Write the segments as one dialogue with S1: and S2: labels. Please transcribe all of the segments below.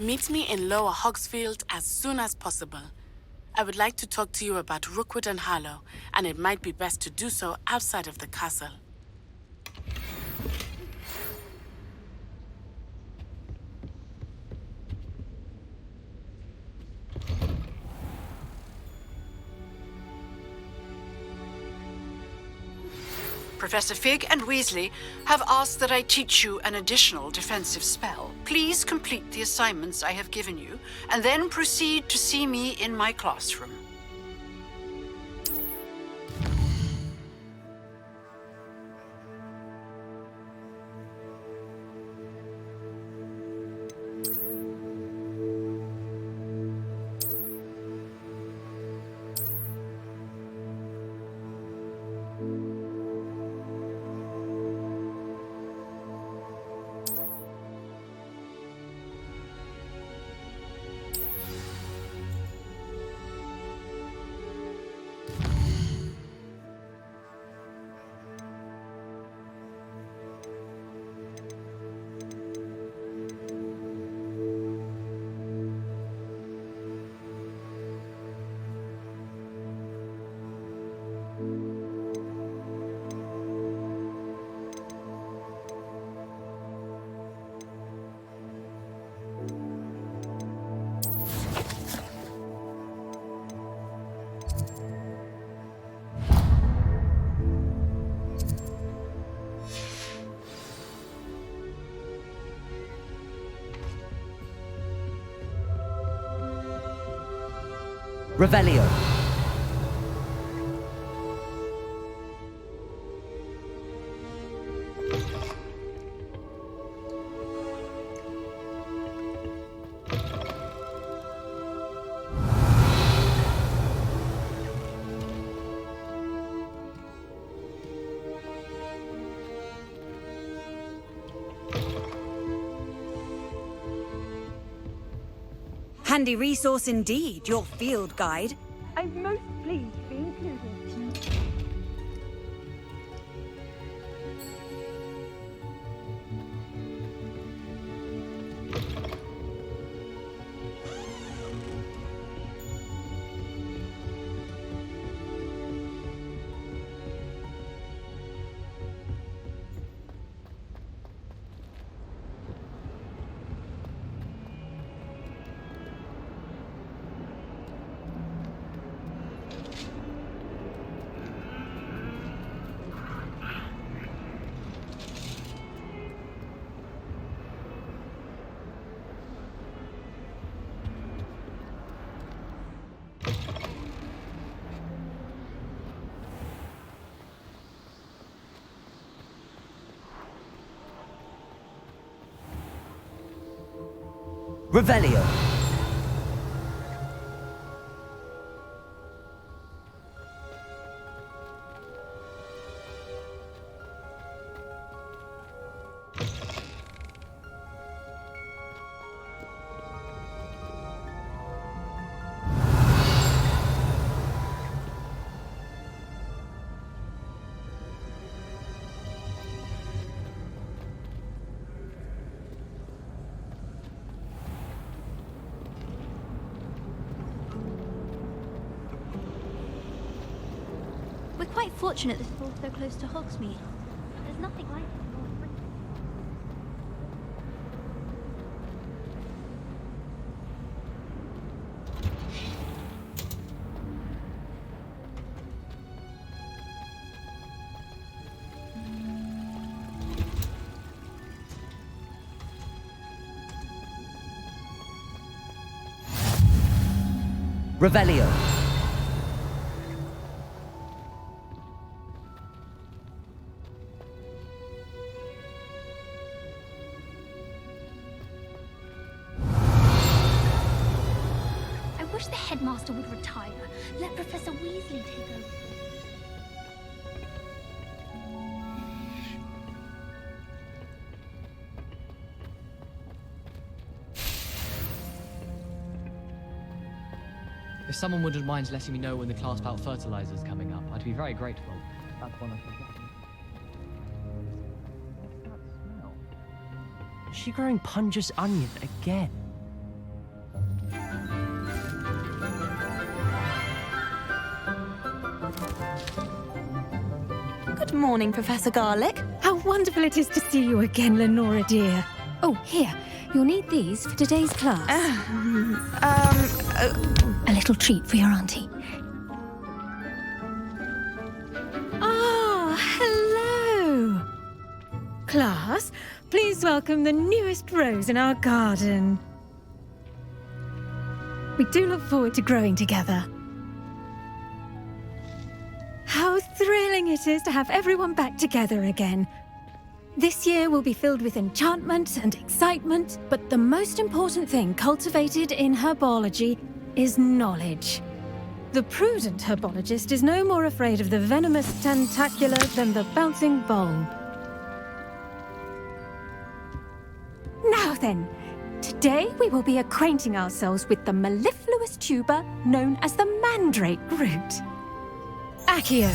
S1: Meet me in Lower Hogsfield as soon as possible. I would like to talk to you about Rookwood and Harlow, and it might be best to do so outside of the castle.
S2: Professor Fig and Weasley have asked that I teach you an additional defensive spell. Please complete the assignments I have given you, and then proceed to see me in my classroom.
S3: Revelio.
S4: Handy resource indeed, your field guide.
S5: I'm most pleased to be included.
S3: Revelio.
S6: We're quite fortunate this falls so close to Hogsmeade. There's nothing like it in North Britain.
S3: Revelio.
S6: I wish the headmaster would retire. Let Professor Weasley take over.
S7: If someone wouldn't mind letting me know when the class bout fertilizer is coming up, I'd be very grateful. That's one I forgot.
S8: Is she growing Punja's onion again?
S3: Good morning, Professor Garlick.
S8: How wonderful it is to see you again, Lenora dear. Oh, here. You'll need these for today's class. A little treat for your auntie. Ah, hello. Class, please welcome the newest rose in our garden. We do look forward to growing together. How thrilling it is to have everyone back together again. This year will be filled with enchantment and excitement, but the most important thing cultivated in herbology is knowledge. The prudent herbologist is no more afraid of the venomous tentacula than the bouncing bulb. Now then, today we will be acquainting ourselves with the mellifluous tuber known as the mandrake root. Accio.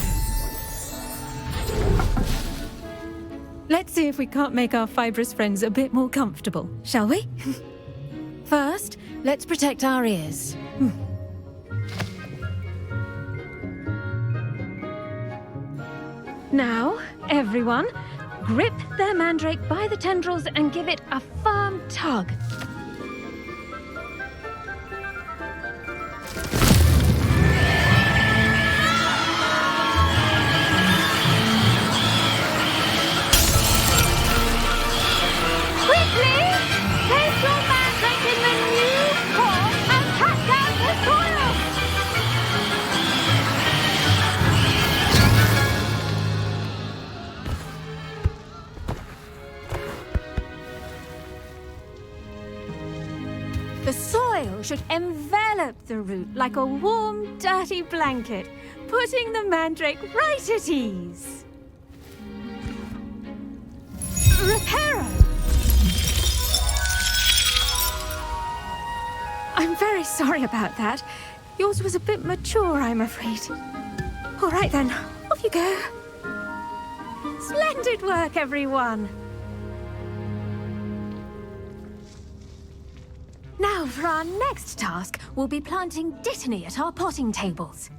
S8: Let's see if we can't make our fibrous friends a bit more comfortable, shall we? First, let's protect our ears. Now, everyone, grip their mandrake by the tendrils and give it a firm tug. Should envelop the root like a warm, dirty blanket, putting the mandrake right at ease. Reparo! I'm very sorry about that. Yours was a bit mature, I'm afraid. All right then, off you go. Splendid work, everyone. Now, for our next task, we'll be planting dittany at our potting tables.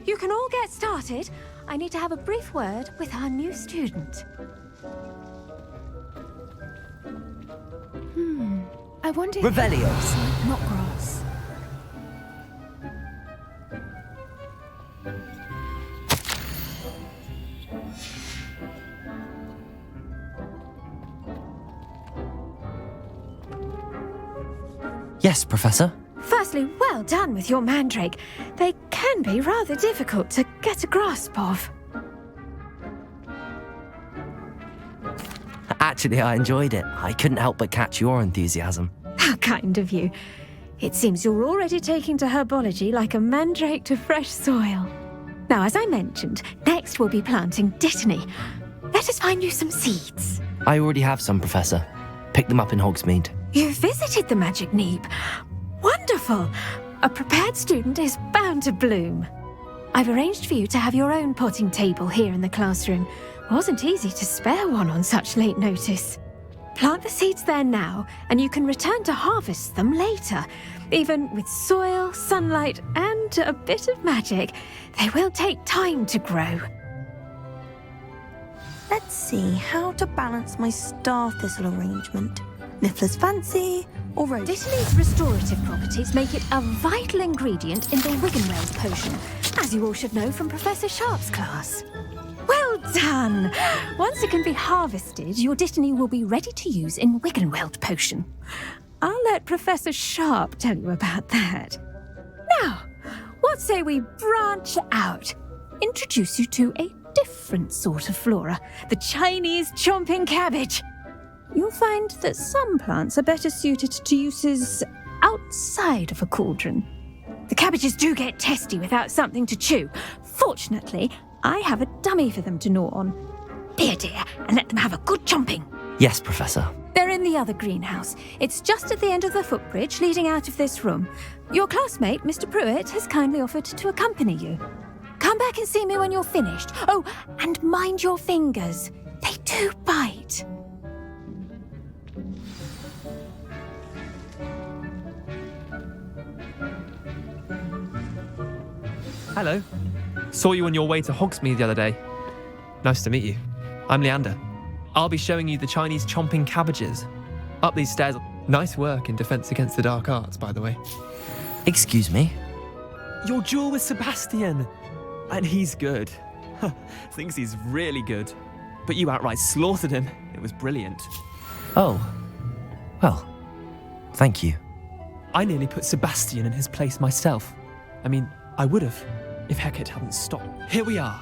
S8: You can all get started. I need to have a brief word with our new student. I wonder...
S9: Revelios.
S8: Not grass.
S9: Yes, Professor.
S8: Firstly, well done with your mandrake. They can be rather difficult to get a grasp of.
S9: Actually, I enjoyed it. I couldn't help but catch your enthusiasm.
S8: How kind of you. It seems you're already taking to herbology like a mandrake to fresh soil. Now, as I mentioned, next we'll be planting dittany. Let us find you some seeds.
S9: I already have some, Professor. Picked them up in Hogsmeade.
S8: You visited the Magic Neep. Wonderful! A prepared student is bound to bloom. I've arranged for you to have your own potting table here in the classroom. Wasn't easy to spare one on such late notice. Plant the seeds there now, and you can return to harvest them later. Even with soil, sunlight, and a bit of magic, they will take time to grow.
S3: Let's see how to balance my star thistle arrangement. Niffler's fancy or rose?
S8: Dittany's restorative properties make it a vital ingredient in the Wiggenweld potion, as you all should know from Professor Sharp's class. Well done! Once it can be harvested, your dittany will be ready to use in Wiggenweld potion. I'll let Professor Sharp tell you about that. Now, what say we branch out? Introduce you to a different sort of flora, the Chinese chomping cabbage. You'll find that some plants are better suited to uses outside of a cauldron. The cabbages do get testy without something to chew. Fortunately, I have a dummy for them to gnaw on. Be a dear and let them have a good chomping.
S9: Yes, Professor.
S8: They're in the other greenhouse. It's just at the end of the footbridge leading out of this room. Your classmate, Mr. Pruitt, has kindly offered to accompany you. Come back and see me when you're finished. Oh, and mind your fingers. They do bite.
S10: Hello. Saw you on your way to Hogsmeade the other day. Nice to meet you. I'm Leander. I'll be showing you the Chinese chomping cabbages. Up these stairs. Nice work in Defense Against the Dark Arts, by the way.
S9: Excuse me?
S10: Your duel with Sebastian. And he's good. Thinks he's really good. But you outright slaughtered him. It was brilliant.
S9: Oh. Well, thank you.
S10: I nearly put Sebastian in his place myself. I mean, I would have, if Hecate hadn't stopped. Here we are,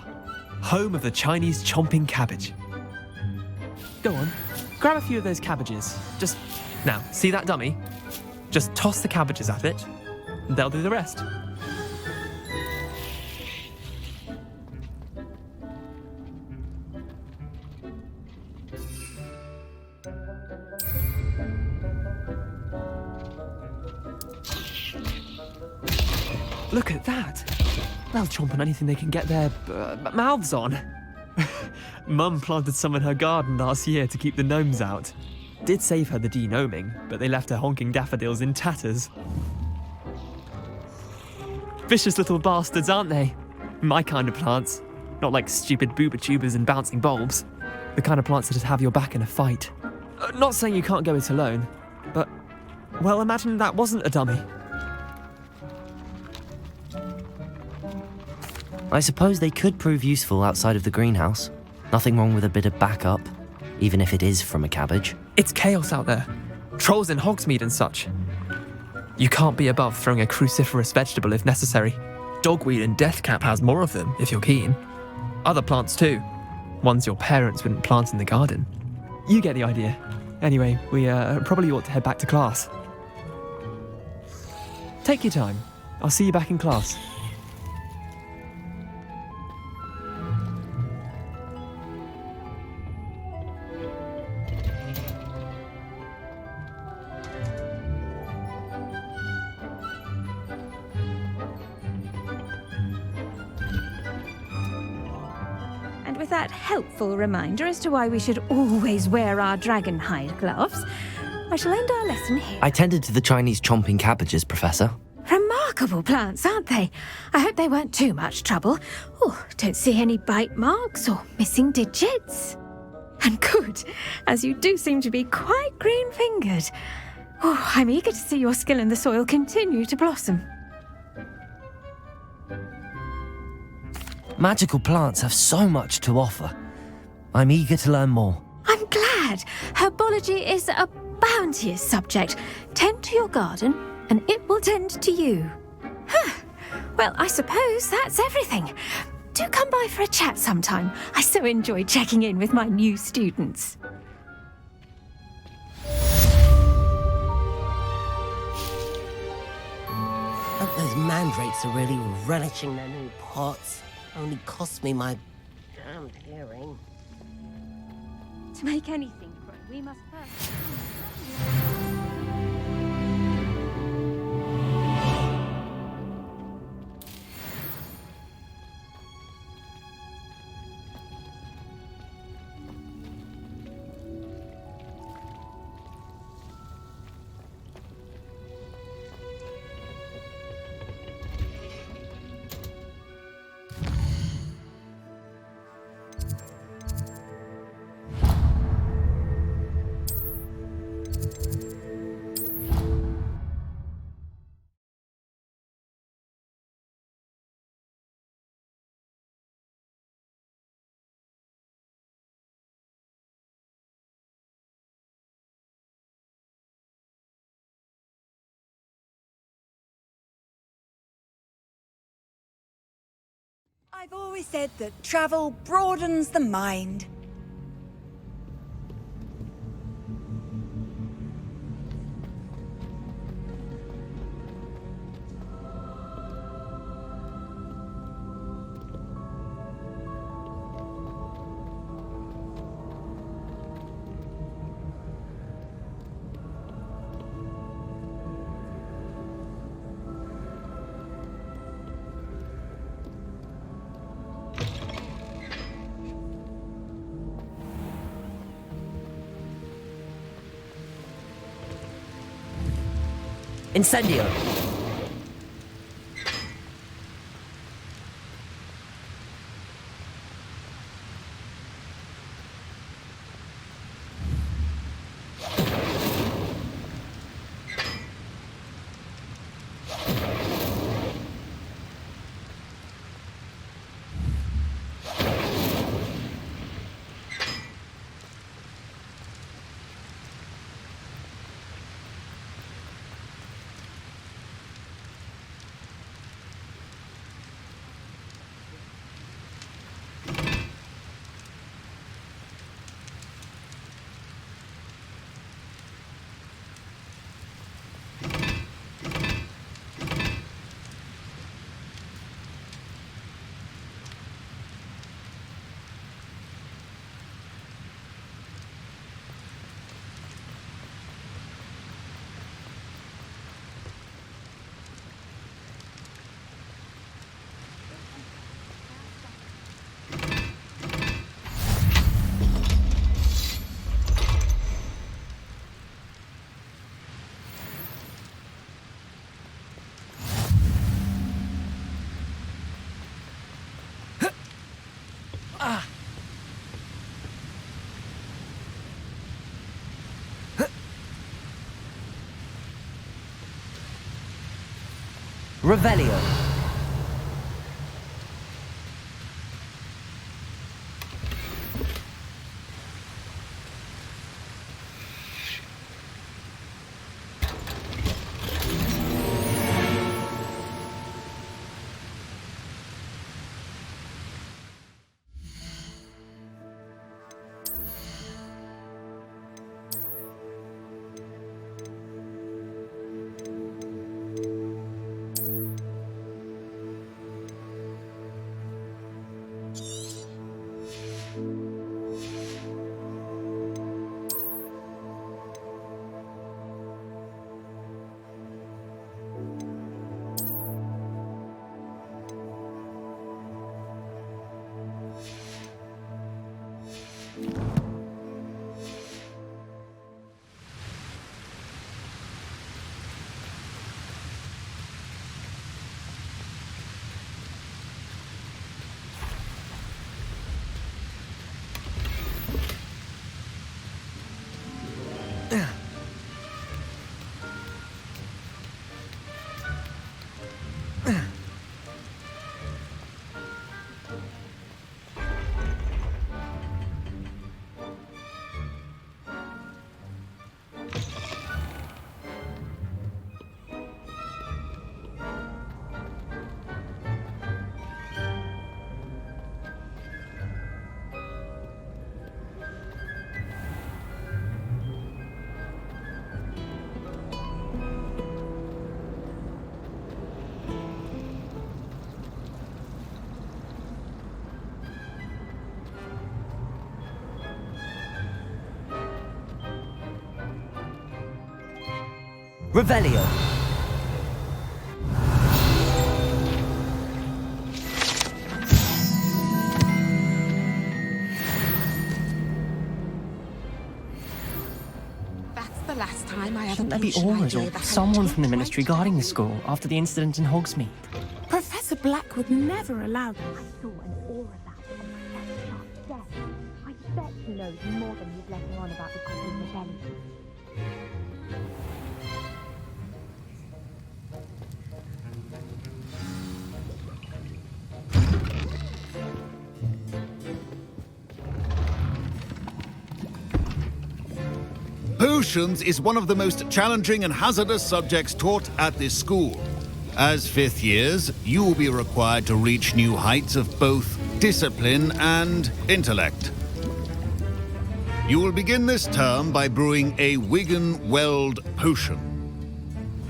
S10: home of the Chinese chomping cabbage. Go on, grab a few of those cabbages. Now, see that dummy? Just toss the cabbages at it, and they'll do the rest. Look at that. They'll chomp on anything they can get their mouths on. Mum planted some in her garden last year to keep the gnomes out. Did save her the denoming, but they left her honking daffodils in tatters. Vicious little bastards, aren't they? My kind of plants. Not like stupid booba tubers and bouncing bulbs. The kind of plants that'd have your back in a fight. Not saying you can't go it alone, but, well, imagine that wasn't a dummy.
S9: I suppose they could prove useful outside of the greenhouse. Nothing wrong with a bit of backup, even if it is from a cabbage.
S10: It's chaos out there. Trolls in Hogsmeade and such. You can't be above throwing a cruciferous vegetable if necessary. Dogweed and deathcap has more of them, if you're keen. Other plants too. Ones your parents wouldn't plant in the garden. You get the idea. Anyway, we probably ought to head back to class. Take your time. I'll see you back in class.
S8: With that helpful reminder as to why we should always wear our dragon hide gloves, I shall end our lesson here.
S9: I tended to the Chinese chomping cabbages, Professor.
S8: Remarkable plants, aren't they? I hope they weren't too much trouble. Oh, don't see any bite marks or missing digits. And good, as you do seem to be quite green-fingered. Oh, I'm eager to see your skill in the soil continue to blossom.
S9: Magical plants have so much to offer. I'm eager to learn more.
S8: I'm glad. Herbology is a bounteous subject. Tend to your garden, and it will tend to you. Well, I suppose that's everything. Do come by for a chat sometime. I so enjoy checking in with my new students.
S11: Hope those mandrakes are really relishing their new pots. Only cost me my damned hearing.
S8: To make anything grow, we must first...
S4: I've always said that travel broadens the mind.
S11: Incendio! Revelio. Revelio.
S4: That's the last time I ever
S12: Shouldn't there be
S4: pitched an
S12: auras
S4: idea
S12: or
S4: that
S12: someone
S4: had
S12: from the
S4: taken
S12: ministry
S4: right
S12: guarding the
S4: away.
S12: school after the incident in Hogsmeade?
S5: Professor Black would never allow that.
S6: I saw an aura that on Professor Sharp's desk. I bet he knows more than he's letting on about the Goblin Rebellion.
S13: Potions is one of the most challenging and hazardous subjects taught at this school. As fifth years, you will be required to reach new heights of both discipline and intellect. You will begin this term by brewing a Wigan-Weld potion.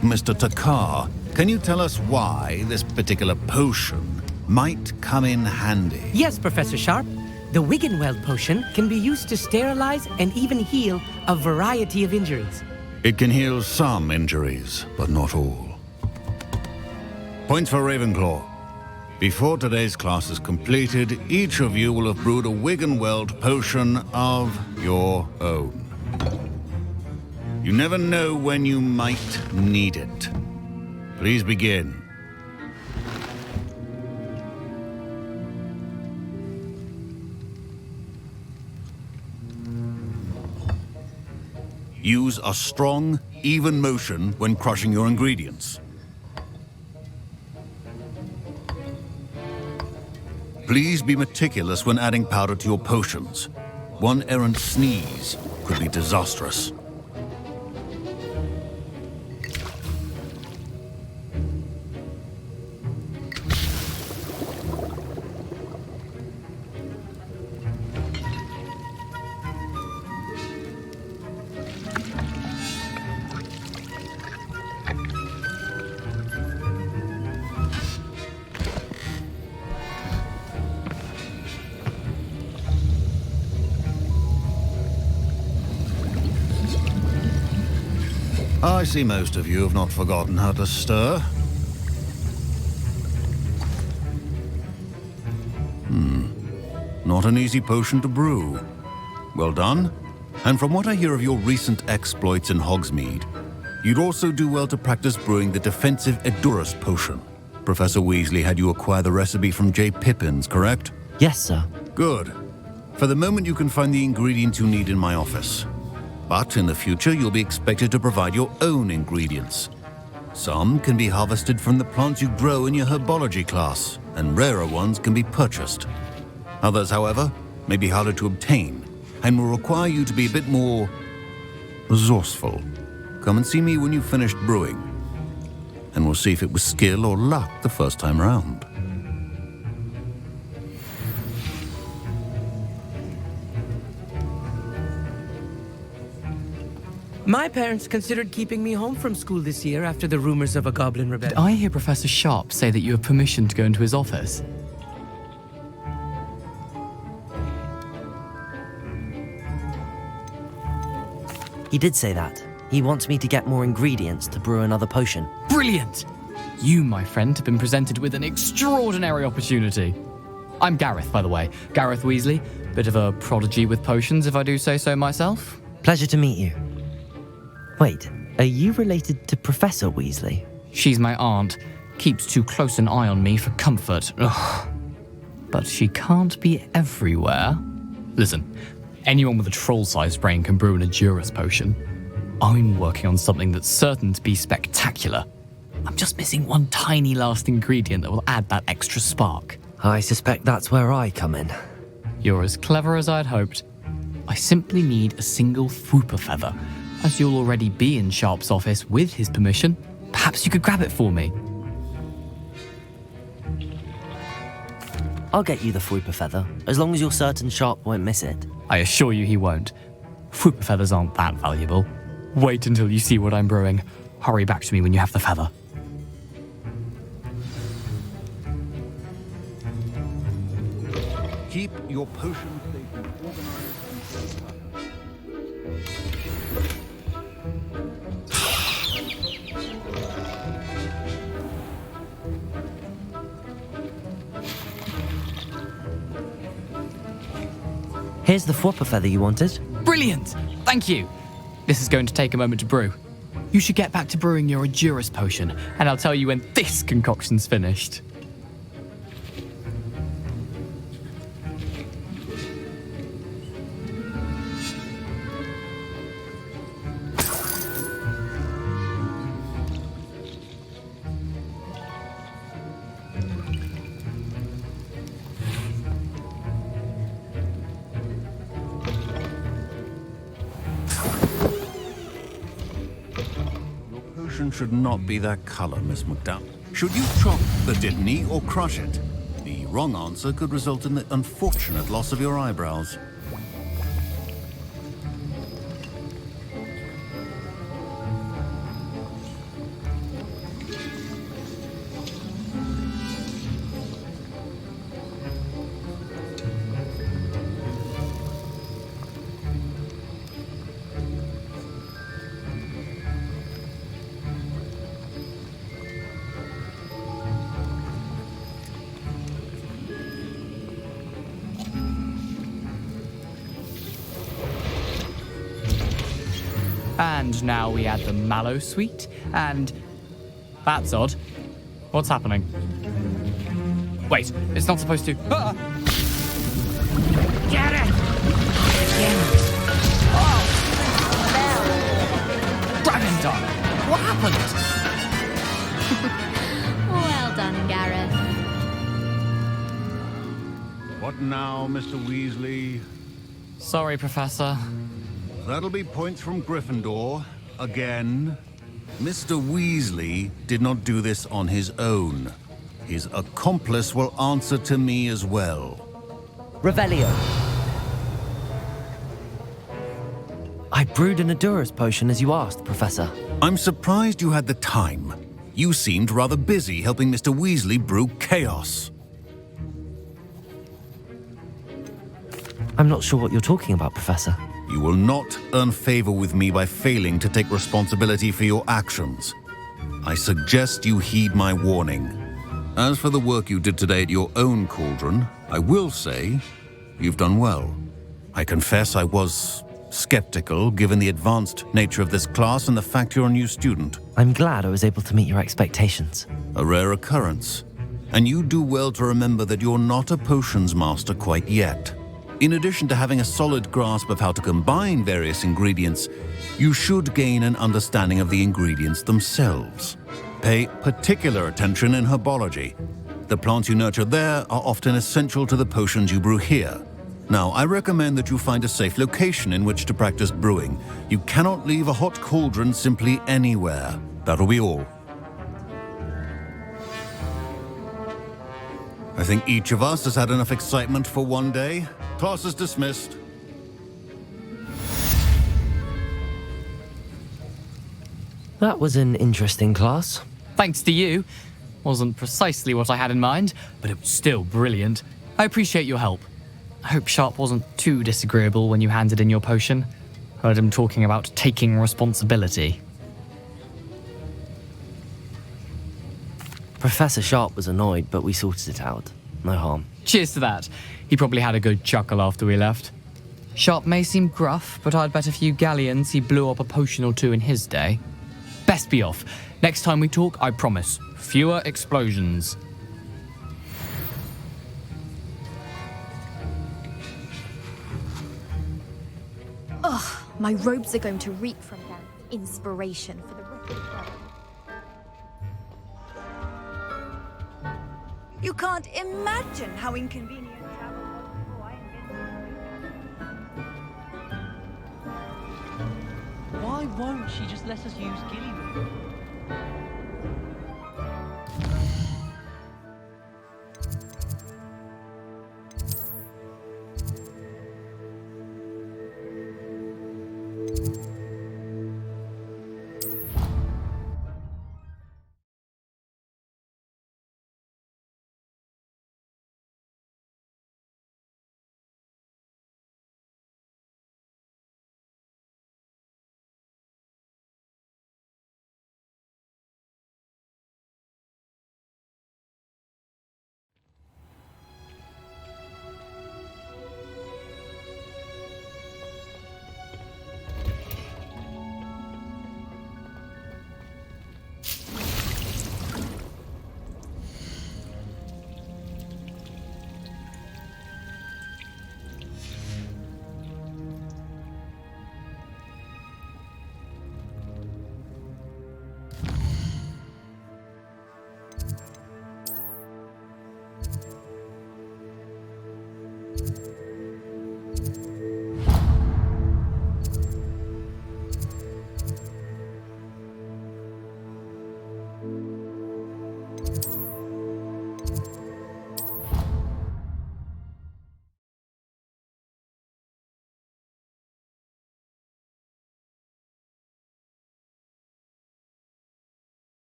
S13: Mr. Takar, can you tell us why this particular potion might come in handy?
S14: Yes, Professor Sharp. The Wiggenweld potion can be used to sterilize and even heal a variety of injuries.
S13: It can heal some injuries, but not all. Points for Ravenclaw. Before today's class is completed, each of you will have brewed a Wiggenweld potion of your own. You never know when you might need it. Please begin. Use a strong, even motion when crushing your ingredients. Please be meticulous when adding powder to your potions. One errant sneeze could be disastrous. I see most of you have not forgotten how to stir. Not an easy potion to brew. Well done. And from what I hear of your recent exploits in Hogsmeade, you'd also do well to practice brewing the defensive Edurus potion. Professor Weasley had you acquire the recipe from J. Pippin's, correct?
S9: Yes, sir.
S13: Good. For the moment, you can find the ingredients you need in my office. But in the future, you'll be expected to provide your own ingredients. Some can be harvested from the plants you grow in your herbology class, and rarer ones can be purchased. Others, however, may be harder to obtain and will require you to be a bit more resourceful. Come and see me when you've finished brewing, and we'll see if it was skill or luck the first time round.
S14: My parents considered keeping me home from school this year after the rumors of a goblin rebellion.
S7: Did I hear Professor Sharp say that you have permission to go into his office?
S9: He did say that. He wants me to get more ingredients to brew another potion.
S7: Brilliant! You, my friend, have been presented with an extraordinary opportunity. I'm Gareth, by the way. Gareth Weasley. Bit of a prodigy with potions, if I do say so myself.
S9: Pleasure to meet you. Wait, are you related to Professor Weasley?
S7: She's my aunt. Keeps too close an eye on me for comfort. Ugh. But she can't be everywhere. Listen, anyone with a troll-sized brain can brew an Adurus potion. I'm working on something that's certain to be spectacular. I'm just missing one tiny last ingredient that will add that extra spark.
S9: I suspect that's where I come in.
S7: You're as clever as I'd hoped. I simply need a single Fwooper feather. As you'll already be in Sharp's office with his permission, perhaps you could grab it for me.
S9: I'll get you the Fwooper feather, as long as you're certain Sharp won't miss it.
S7: I assure you he won't. Fwooper feathers aren't that valuable. Wait until you see what I'm brewing. Hurry back to me when you have the feather.
S13: Keep your potion station organized and set up.
S9: Here's the Fwooper feather you wanted.
S7: Brilliant! Thank you! This is going to take a moment to brew. You should get back to brewing your Adurus potion, and I'll tell you when this concoction's finished.
S13: Should not be that color, Miss McDowell. Should you chop the Didney or crush it? The wrong answer could result in the unfortunate loss of your eyebrows.
S7: And now we add the mallow sweet, and... That's odd. What's happening? Wait, it's not supposed to... Ah!
S11: Get it!
S7: Dragon Dog! What happened?
S8: Well done, Gareth.
S13: What now, Mr. Weasley?
S7: Sorry, Professor.
S13: That'll be points from Gryffindor, again. Mr. Weasley did not do this on his own. His accomplice will answer to me as well.
S9: Revelio. I brewed an Adurus potion as you asked, Professor.
S13: I'm surprised you had the time. You seemed rather busy helping Mr. Weasley brew chaos.
S9: I'm not sure what you're talking about, Professor.
S13: You will not earn favor with me by failing to take responsibility for your actions. I suggest you heed my warning. As for the work you did today at your own cauldron, I will say you've done well. I confess I was skeptical given the advanced nature of this class and the fact you're a new student.
S9: I'm glad I was able to meet your expectations.
S13: A rare occurrence. And you do well to remember that you're not a potions master quite yet. In addition to having a solid grasp of how to combine various ingredients, you should gain an understanding of the ingredients themselves. Pay particular attention in herbology. The plants you nurture there are often essential to the potions you brew here. Now, I recommend that you find a safe location in which to practice brewing. You cannot leave a hot cauldron simply anywhere. That'll be all. I think each of us has had enough excitement for one day. Class is dismissed.
S9: That was an interesting class.
S7: Thanks to you. Wasn't precisely what I had in mind, but it was still brilliant. I appreciate your help. I hope Sharp wasn't too disagreeable when you handed in your potion. Heard him talking about taking responsibility.
S9: Professor Sharp was annoyed, but we sorted it out. No harm.
S7: Cheers to that. He probably had a good chuckle after we left. Sharp may seem gruff, but I'd bet a few galleons he blew up a potion or two in his day. Best be off. Next time we talk, I promise, fewer explosions.
S8: Ugh, my robes are going to reek from them. Inspiration for the rest of the world.
S4: You can't imagine how inconvenient travel was before I invented.
S12: Why won't she just let us use Gillywood?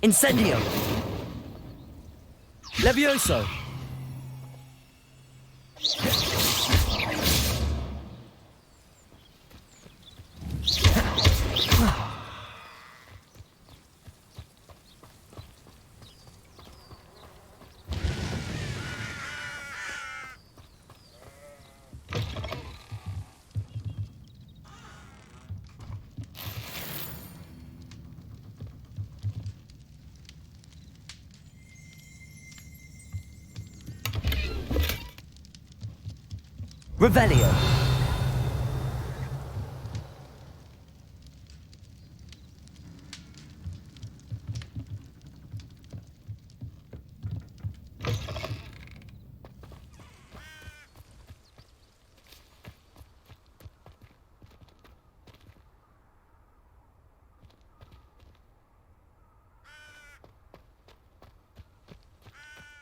S9: Incendio! Levioso! Revelio.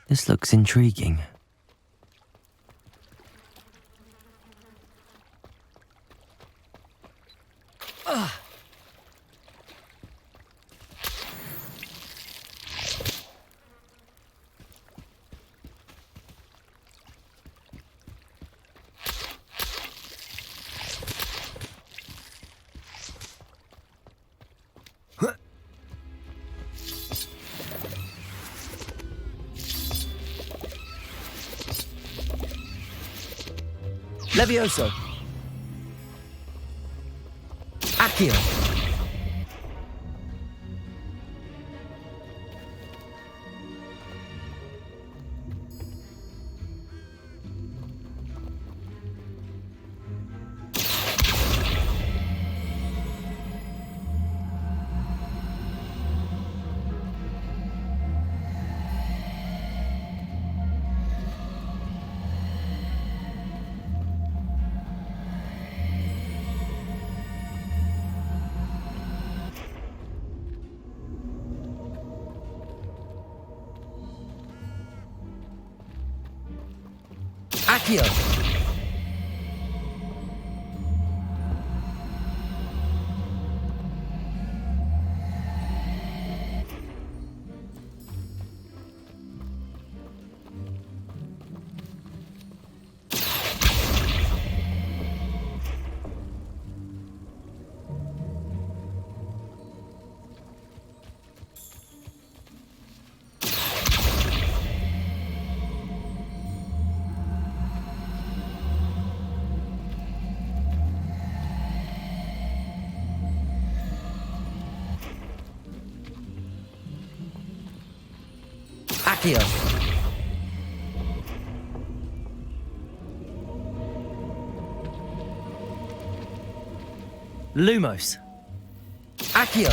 S9: This looks intriguing.
S14: Levioso. Accio. Accio. Accio. Lumos. Accio.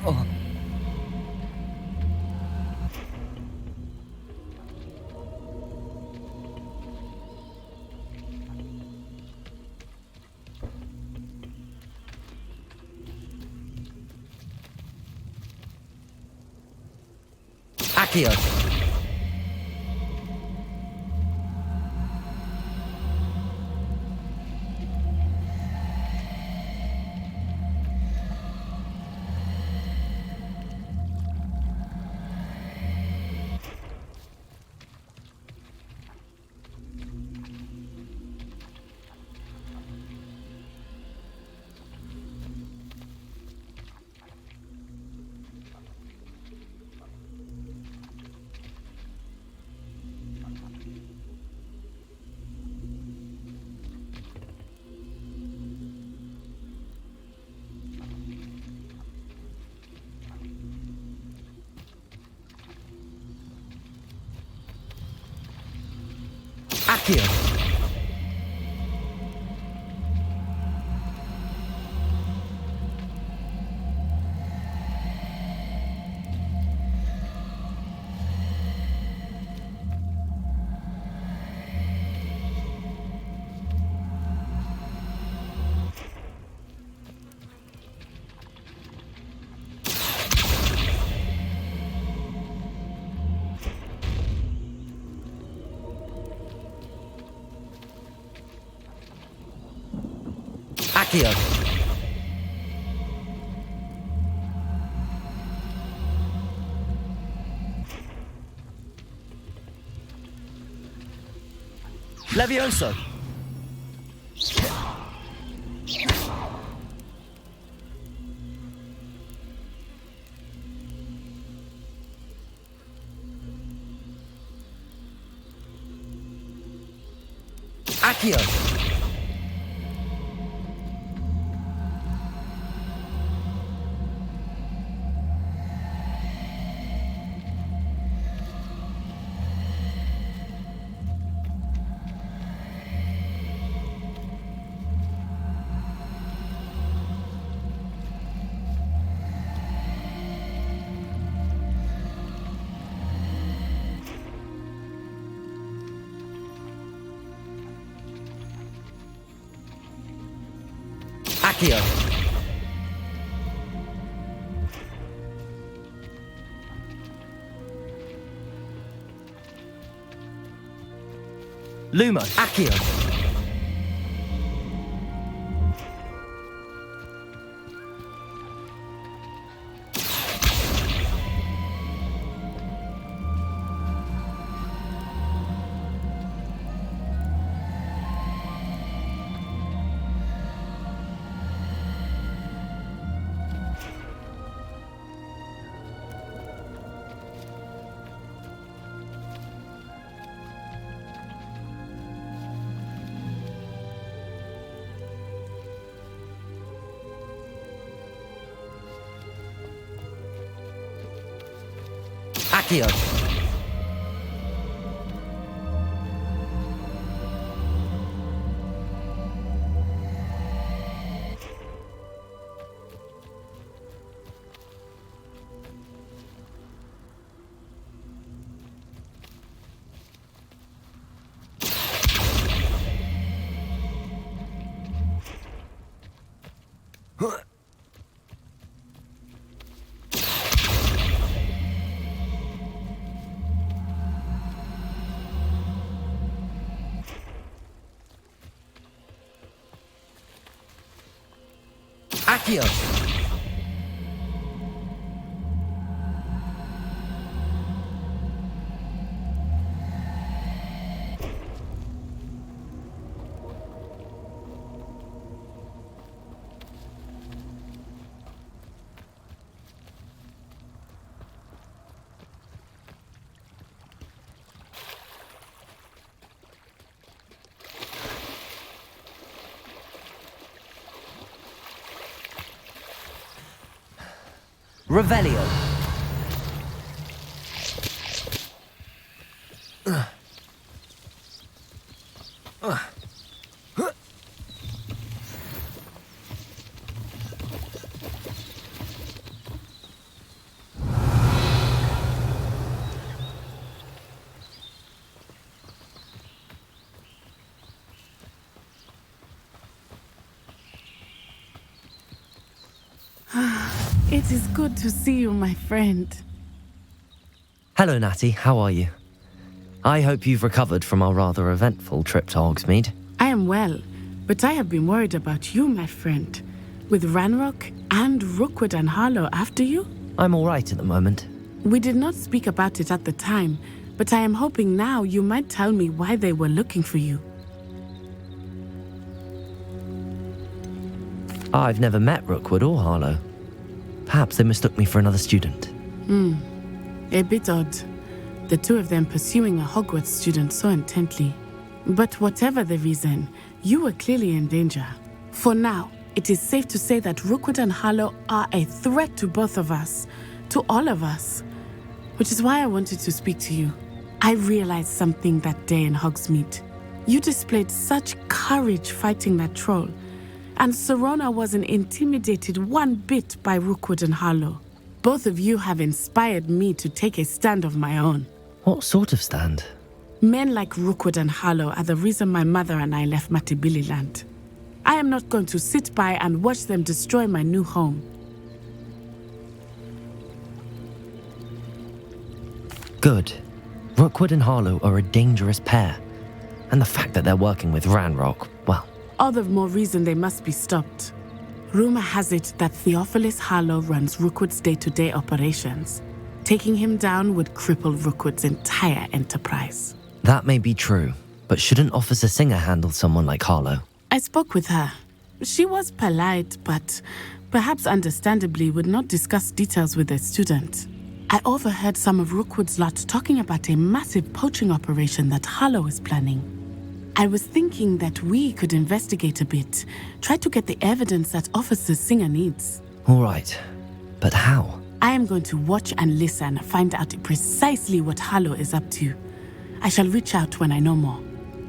S14: Oh. Accio. Accio. Accio. Levioso. Accio. Accio. Lumo. Accio.
S9: Accio. Accio. Revelio.
S1: It is good to see you, my friend.
S9: Hello, Natty. How are you? I hope you've recovered from our rather eventful trip to Hogsmeade.
S1: I am well, but I have been worried about you, my friend. With Ranrock and Rookwood and Harlow after you?
S9: I'm all right at the moment.
S1: We did not speak about it at the time, but I am hoping now you might tell me why they were looking for you.
S9: I've never met Rookwood or Harlow. Perhaps they mistook me for another student.
S1: A bit odd. The two of them pursuing a Hogwarts student so intently. But whatever the reason, you were clearly in danger. For now, it is safe to say that Rookwood and Harlow are a threat to both of us, to all of us. Which is why I wanted to speak to you. I realized something that day in Hogsmeade. You displayed such courage fighting that troll. And Serona wasn't intimidated one bit by Rookwood and Harlow. Both of you have inspired me to take a stand of my own.
S9: What sort of stand?
S1: Men like Rookwood and Harlow are the reason my mother and I left Matibili land. I am not going to sit by and watch them destroy my new home.
S9: Good. Rookwood and Harlow are a dangerous pair. And the fact that they're working with Ranrock, well...
S1: all the more reason they must be stopped. Rumor has it that Theophilus Harlow runs Rookwood's day-to-day operations. Taking him down would cripple Rookwood's entire enterprise.
S9: That may be true, but shouldn't Officer Singer handle someone like Harlow?
S1: I spoke with her. She was polite, but perhaps understandably would not discuss details with a student. I overheard some of Rookwood's lot talking about a massive poaching operation that Harlow is planning. I was thinking that we could investigate a bit, try to get the evidence that Officer Singer needs.
S9: All right, but how?
S1: I am going to watch and listen, find out precisely what Harlow is up to. I shall reach out when I know more.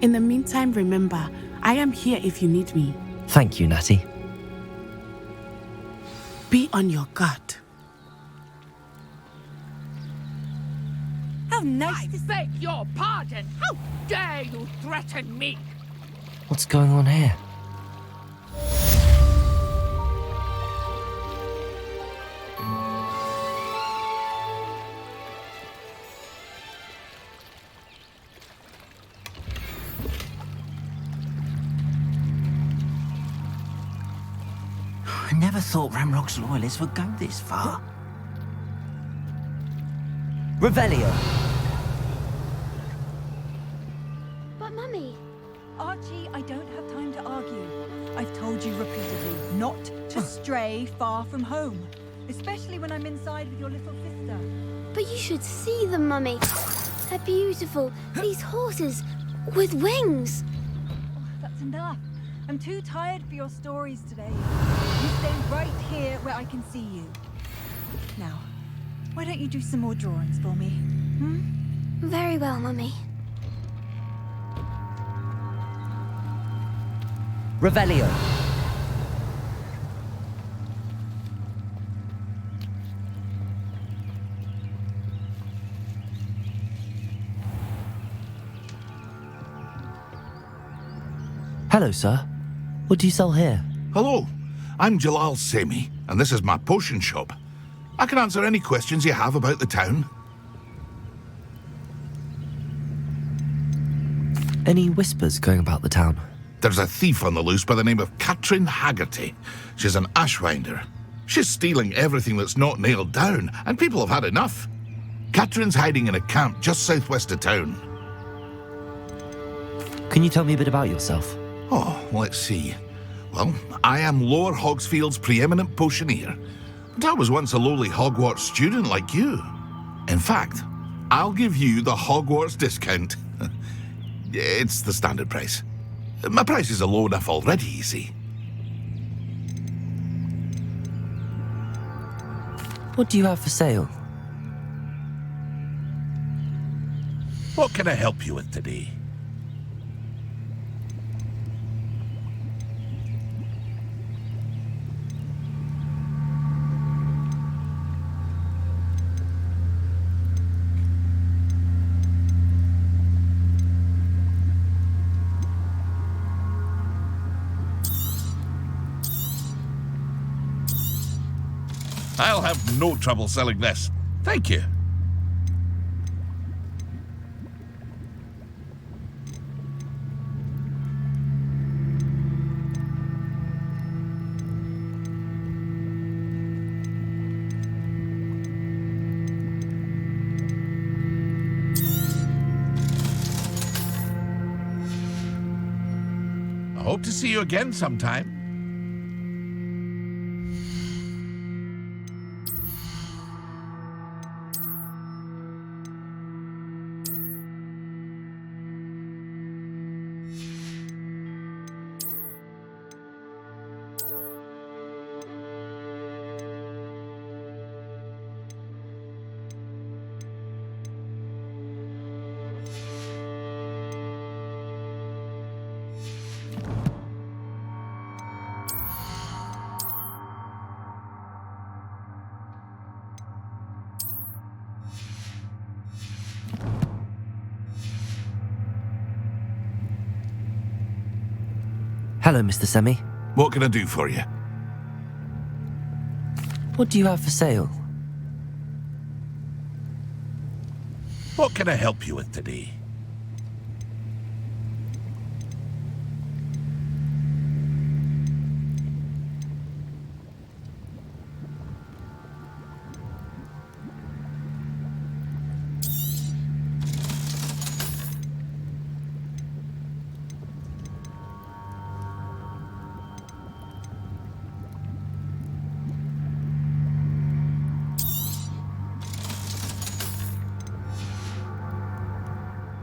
S1: In the meantime, remember, I am here if you need me.
S9: Thank you, Natty.
S1: Be on your guard.
S4: How nice
S5: I beg your pardon! How dare you threaten me?
S9: What's going on here?
S15: I never thought Ranrock's loyalists would go this far.
S9: Revelio.
S6: But Mummy...
S4: Archie, I don't have time to argue. I've told you repeatedly not to stray far from home. Especially when I'm inside with your little sister.
S6: But you should see them, Mummy. They're beautiful. These horses with wings.
S4: That's enough. I'm too tired for your stories today. You stay right here where I can see you. Now, Why don't you do some more drawings for me?
S6: Very well, Mummy.
S14: Revelio.
S9: Hello, sir. What do you sell here?
S16: Hello, I'm Jalal Semi, and this is my potion shop. I can answer any questions you have about the town.
S9: Any whispers going about the town?
S16: There's a thief on the loose by the name of Katrin Haggerty. She's an ashwinder. She's stealing everything that's not nailed down, and people have had enough. Katrin's hiding in a camp just southwest of town.
S9: Can you tell me a bit about yourself?
S16: Oh, let's see. Well, I am Lower Hogsfield's preeminent potioneer. But I was once a lowly Hogwarts student like you. In fact, I'll give you the Hogwarts discount. It's the standard price. My prices are low enough already, you see.
S9: What do you have for sale?
S16: What can I help you with today? I'll have no trouble selling this. Thank you. I hope to see you again sometime.
S9: Hello, Mr. Semi.
S16: What can I do for you?
S9: What do you have for sale?
S16: What can I help you with today?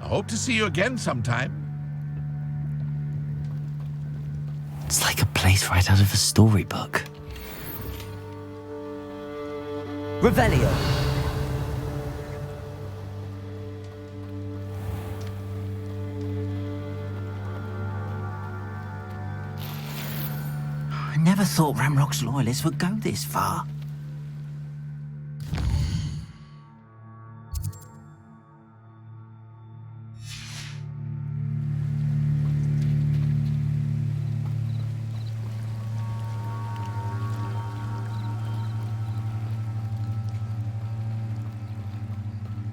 S16: Hope to see you again sometime.
S9: It's like a place right out of a storybook.
S14: Revelio.
S15: I never thought Ramrock's loyalists would go this far.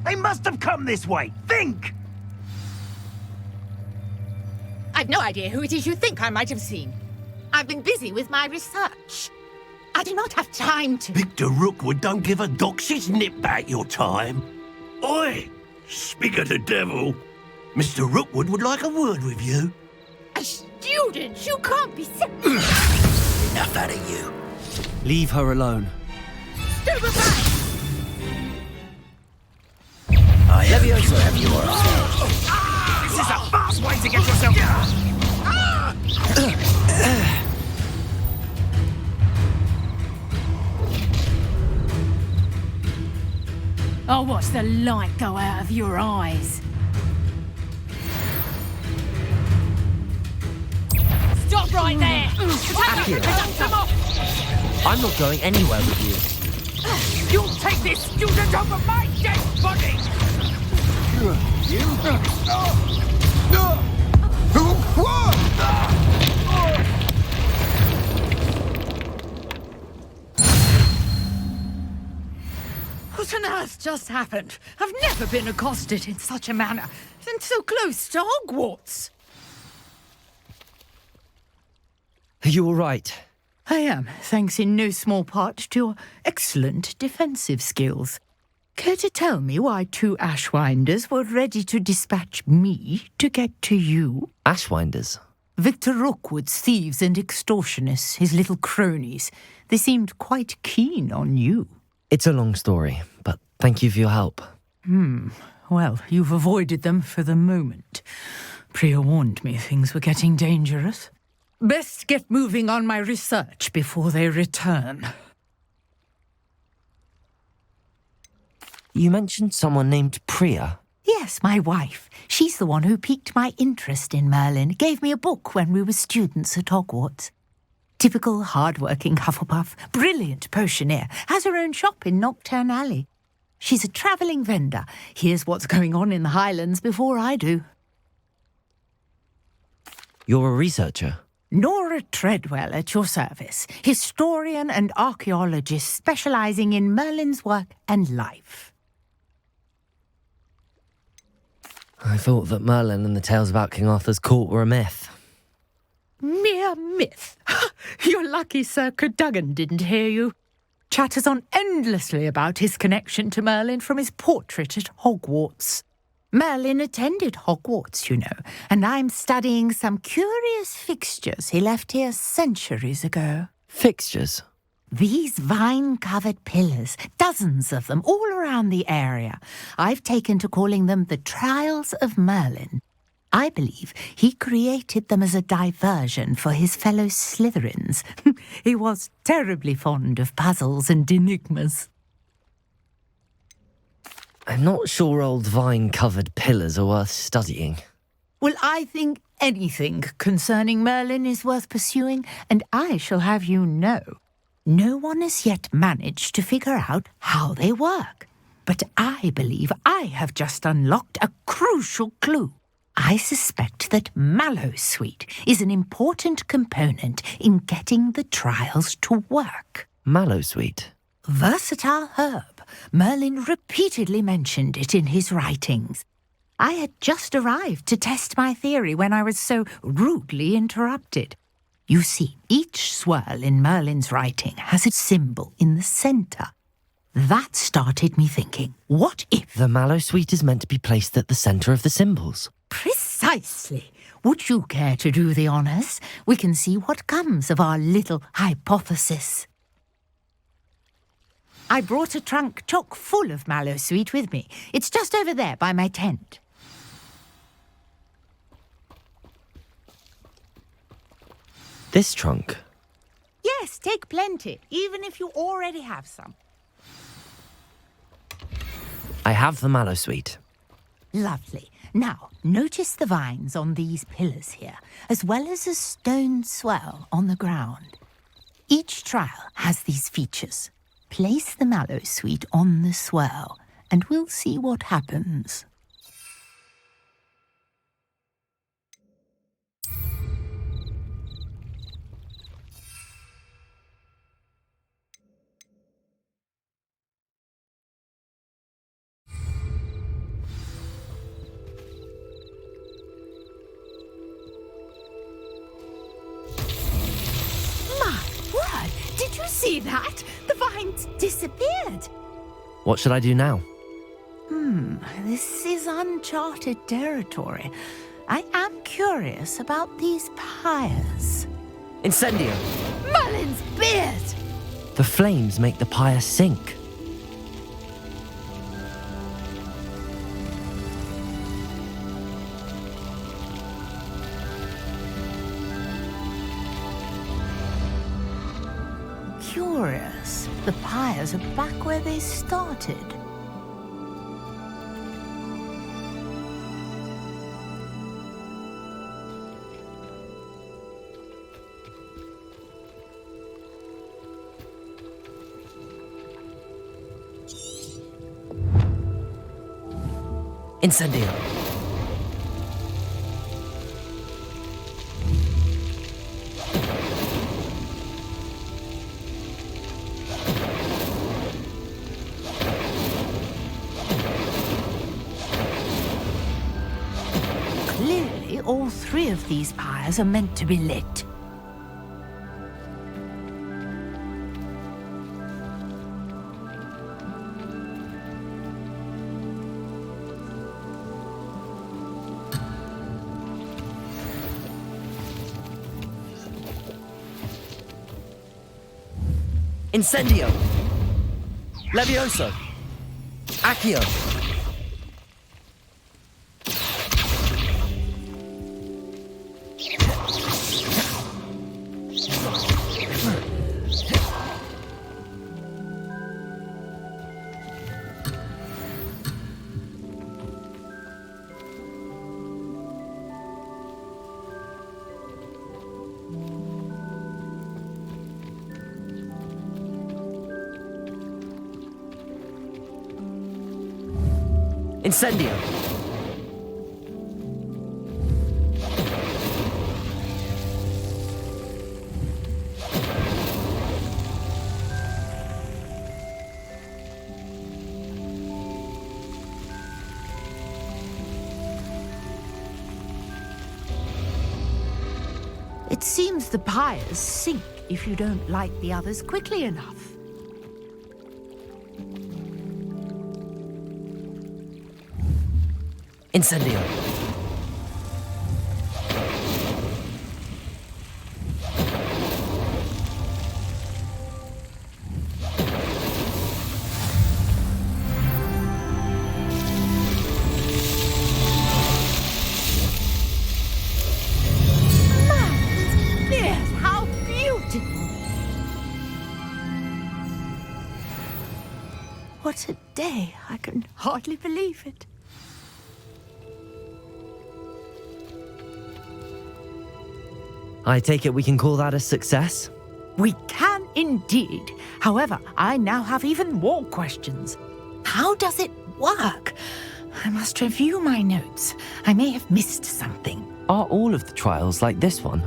S17: They must have come this way. Think!
S5: I've no idea who it is you think I might have seen. I've been busy with my research. I do not have time to...
S17: Victor Rookwood don't give a doxy's nip back your time. Oi! Speak of the devil. Mr. Rookwood would like a word with you.
S5: A student? You can't be sick.
S17: Enough out of you.
S9: Leave her alone.
S5: Stupefy!
S17: I Leviosa, have your eyes. This is a fast way to get yourself...
S5: I'll watch the light go out of your eyes. Stop right there!
S9: Akira.
S5: Come on!
S9: I'm not going anywhere with you.
S5: You'll take this student over my dead body! What on earth just happened? I've never been accosted in such a manner, and so close to Hogwarts.
S9: Are you all right?
S5: I am, thanks in no small part to your excellent defensive skills. Care to tell me why 2 Ashwinders were ready to dispatch me to get to you?
S9: Ashwinders?
S5: Victor Rookwood's thieves and extortionists, his little cronies. They seemed quite keen on you.
S9: It's a long story, but thank you for your help.
S5: Well, you've avoided them for the moment. Priya warned me things were getting dangerous. Best get moving on my research before they return.
S9: You mentioned someone named Priya.
S5: Yes, my wife. She's the one who piqued my interest in Merlin, gave me a book when we were students at Hogwarts. Typical hard-working Hufflepuff, brilliant potioneer, has her own shop in Nocturne Alley. She's a travelling vendor, hears what's going on in the Highlands before I do.
S9: You're a researcher?
S5: Nora Treadwell at your service, historian and archaeologist specialising in Merlin's work and life.
S9: I thought that Merlin and the tales about King Arthur's court were a myth.
S5: Mere myth. You're lucky Sir Cadogan didn't hear you. Chatters on endlessly about his connection to Merlin from his portrait at Hogwarts. Merlin attended Hogwarts, you know, and I'm studying some curious fixtures he left here centuries ago.
S9: Fixtures?
S5: These vine-covered pillars, dozens of them all around the area. I've taken to calling them the Trials of Merlin. I believe he created them as a diversion for his fellow Slytherins. He was terribly fond of puzzles and enigmas.
S9: I'm not sure old vine-covered pillars are worth studying.
S5: Well, I think anything concerning Merlin is worth pursuing, and I shall have you know, no one has yet managed to figure out how they work. But I believe I have just unlocked a crucial clue. I suspect that Mallowsweet is an important component in getting the trials to work.
S9: Mallowsweet?
S5: Versatile herb. Merlin repeatedly mentioned it in his writings. I had just arrived to test my theory when I was so rudely interrupted. You see, each swirl in Merlin's writing has a symbol in the centre. That started me thinking, what if...
S9: The Mallowsweet is meant to be placed at the centre of the symbols.
S5: Precisely. Would you care to do the honours? We can see what comes of our little hypothesis. I brought a trunk chock full of Mallowsweet with me. It's just over there by my tent.
S9: This trunk?
S5: Yes, take plenty, even if you already have some.
S9: I have the Mallowsweet.
S5: Lovely. Now, notice the vines on these pillars here, as well as a stone swell on the ground. Each trial has these features. Place the Mallowsweet on the swell, and we'll see what happens. Did you see that? The vines disappeared.
S9: What should I do now?
S5: This is uncharted territory. I am curious about these pyres.
S9: Incendio!
S5: Merlin's beard!
S9: The flames make the pyre sink.
S5: Curious. The pyres are back where they started.
S9: Incendio.
S5: Clearly, all three of these pyres are meant to be lit.
S9: Incendio. Levioso. Accio. Incendio.
S5: It seems the pyres sink if you don't light the others quickly enough.
S9: Incendio.
S5: Yes, how beautiful! What a day! I can hardly believe it.
S9: I take it we can call that a success?
S5: We can indeed. However, I now have even more questions. How does it work? I must review my notes. I may have missed something.
S9: Are all of the trials like this one?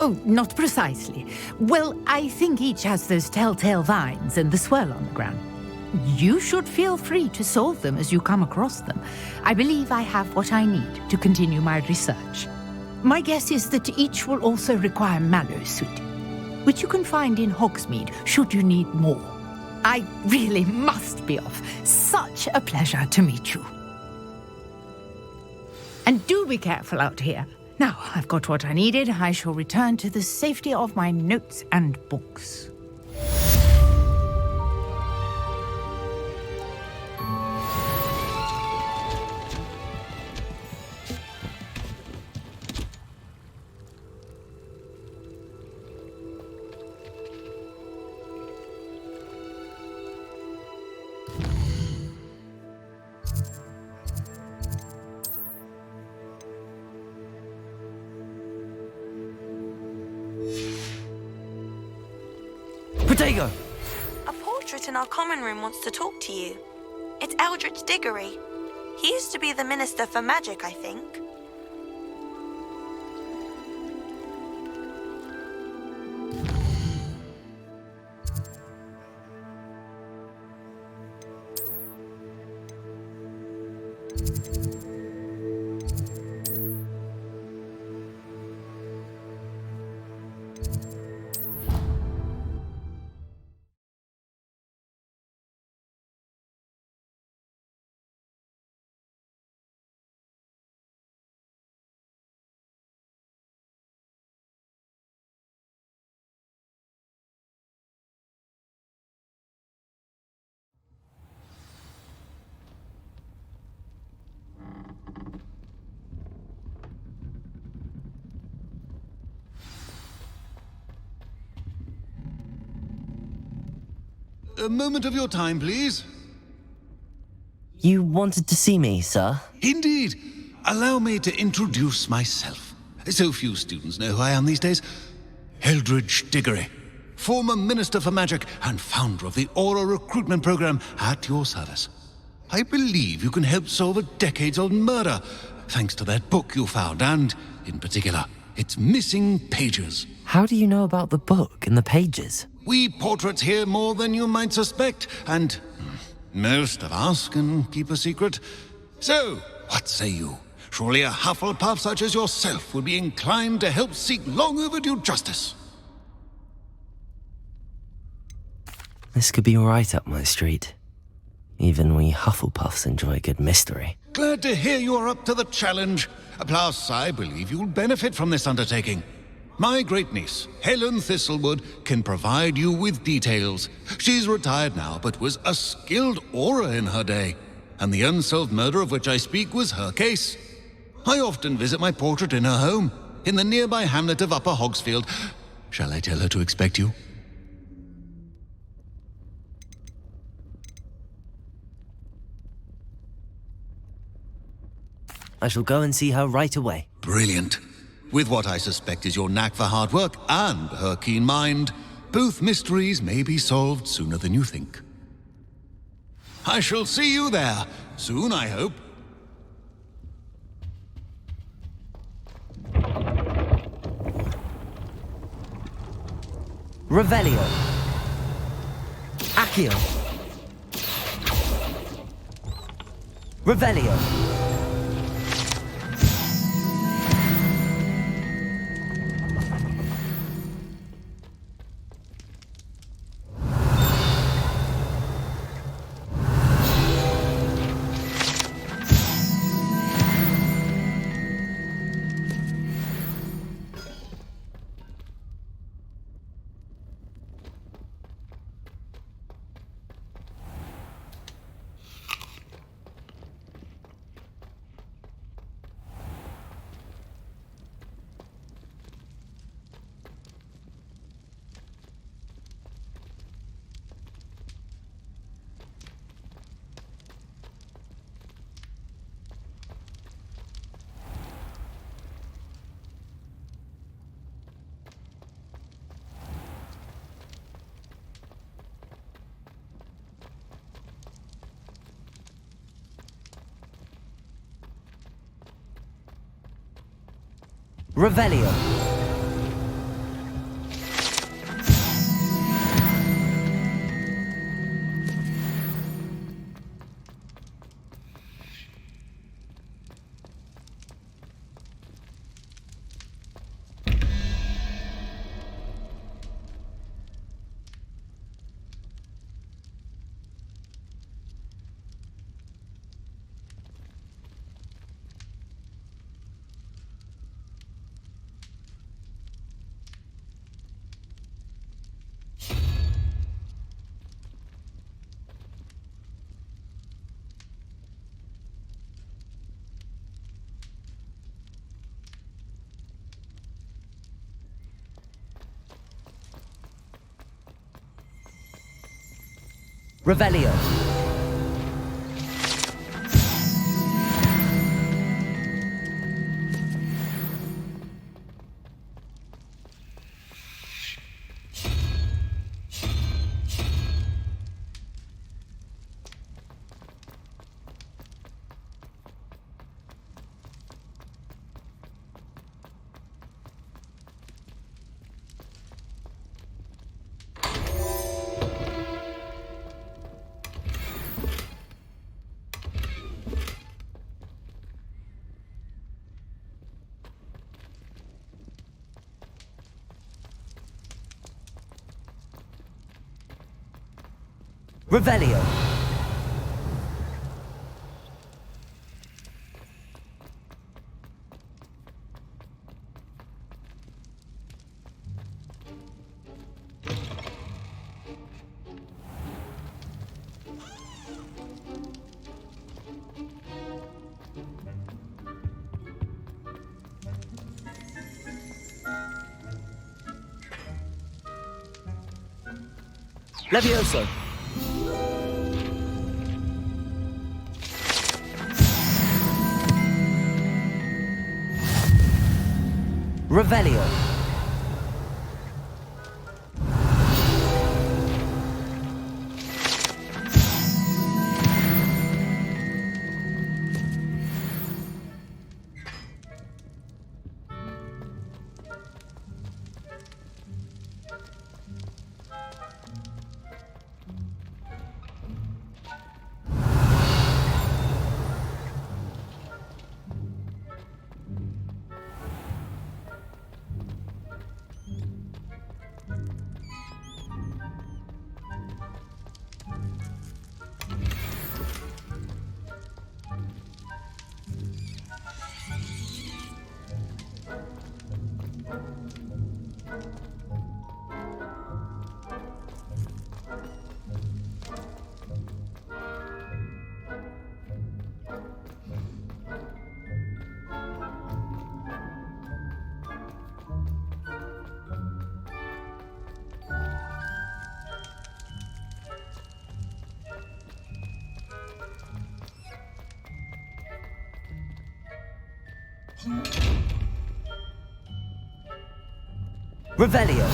S5: Oh, not precisely. Well, I think each has those telltale vines and the swirl on the ground. You should feel free to solve them as you come across them. I believe I have what I need to continue my research. My guess is that each will also require mallow sweet, which you can find in Hogsmeade should you need more. I really must be off. Such a pleasure to meet you. And do be careful out here. Now I've got what I needed, I shall return to the safety of my notes and books.
S9: Protego!
S3: A portrait in our common room wants to talk to you. It's Eldritch Diggory. He used to be the Minister for Magic, I think.
S13: A moment of your time, please.
S9: You wanted to see me, sir?
S13: Indeed. Allow me to introduce myself. So few students know who I am these days. Eldritch Diggory, former Minister for Magic and founder of the Aura Recruitment Program at your service. I believe you can help solve a decades-old murder, thanks to that book you found, and, in particular, its missing pages.
S9: How do you know about the book and the pages?
S13: We portraits hear more than you might suspect, and most of us can keep a secret. So, what say you? Surely a Hufflepuff such as yourself would be inclined to help seek long overdue justice.
S9: This could be right up my street. Even we Hufflepuffs enjoy a good mystery.
S13: Glad to hear you are up to the challenge. Plus, I believe you'll benefit from this undertaking. My great-niece, Helen Thistlewood, can provide you with details. She's retired now, but was a skilled aura in her day. And the unsolved murder of which I speak was her case. I often visit my portrait in her home, in the nearby hamlet of Upper Hogsfield. Shall I tell her to expect you?
S9: I shall go and see her right away.
S13: Brilliant. With what I suspect is your knack for hard work and her keen mind, both mysteries may be solved sooner than you think. I shall see you there, soon I hope.
S9: Revelio. Accio. Revelio. Revelio. Revelio. Revelio. Levioso. Revelio.
S14: Revelio.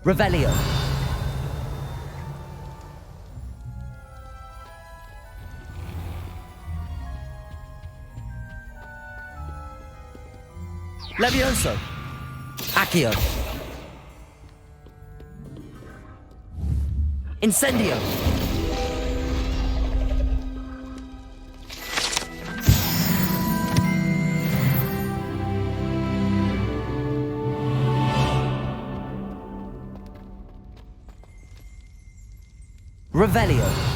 S14: Revelio. Levioso. Accio. Incendio. Revelio.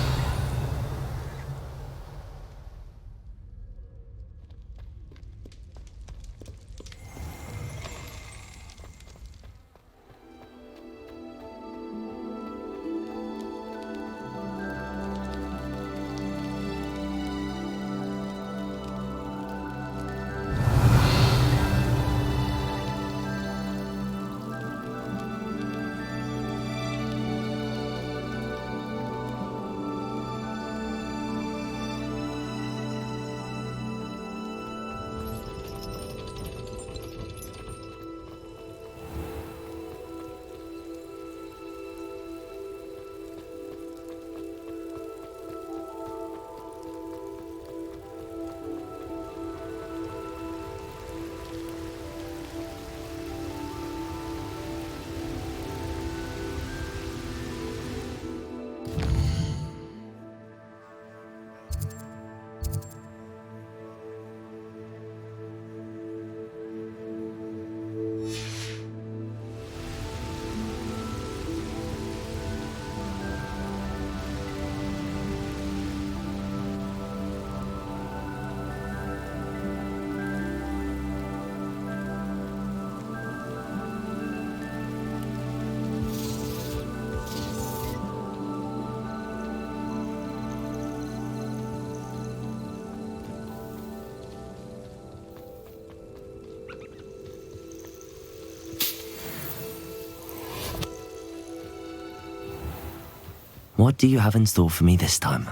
S9: What do you have in store for me this time?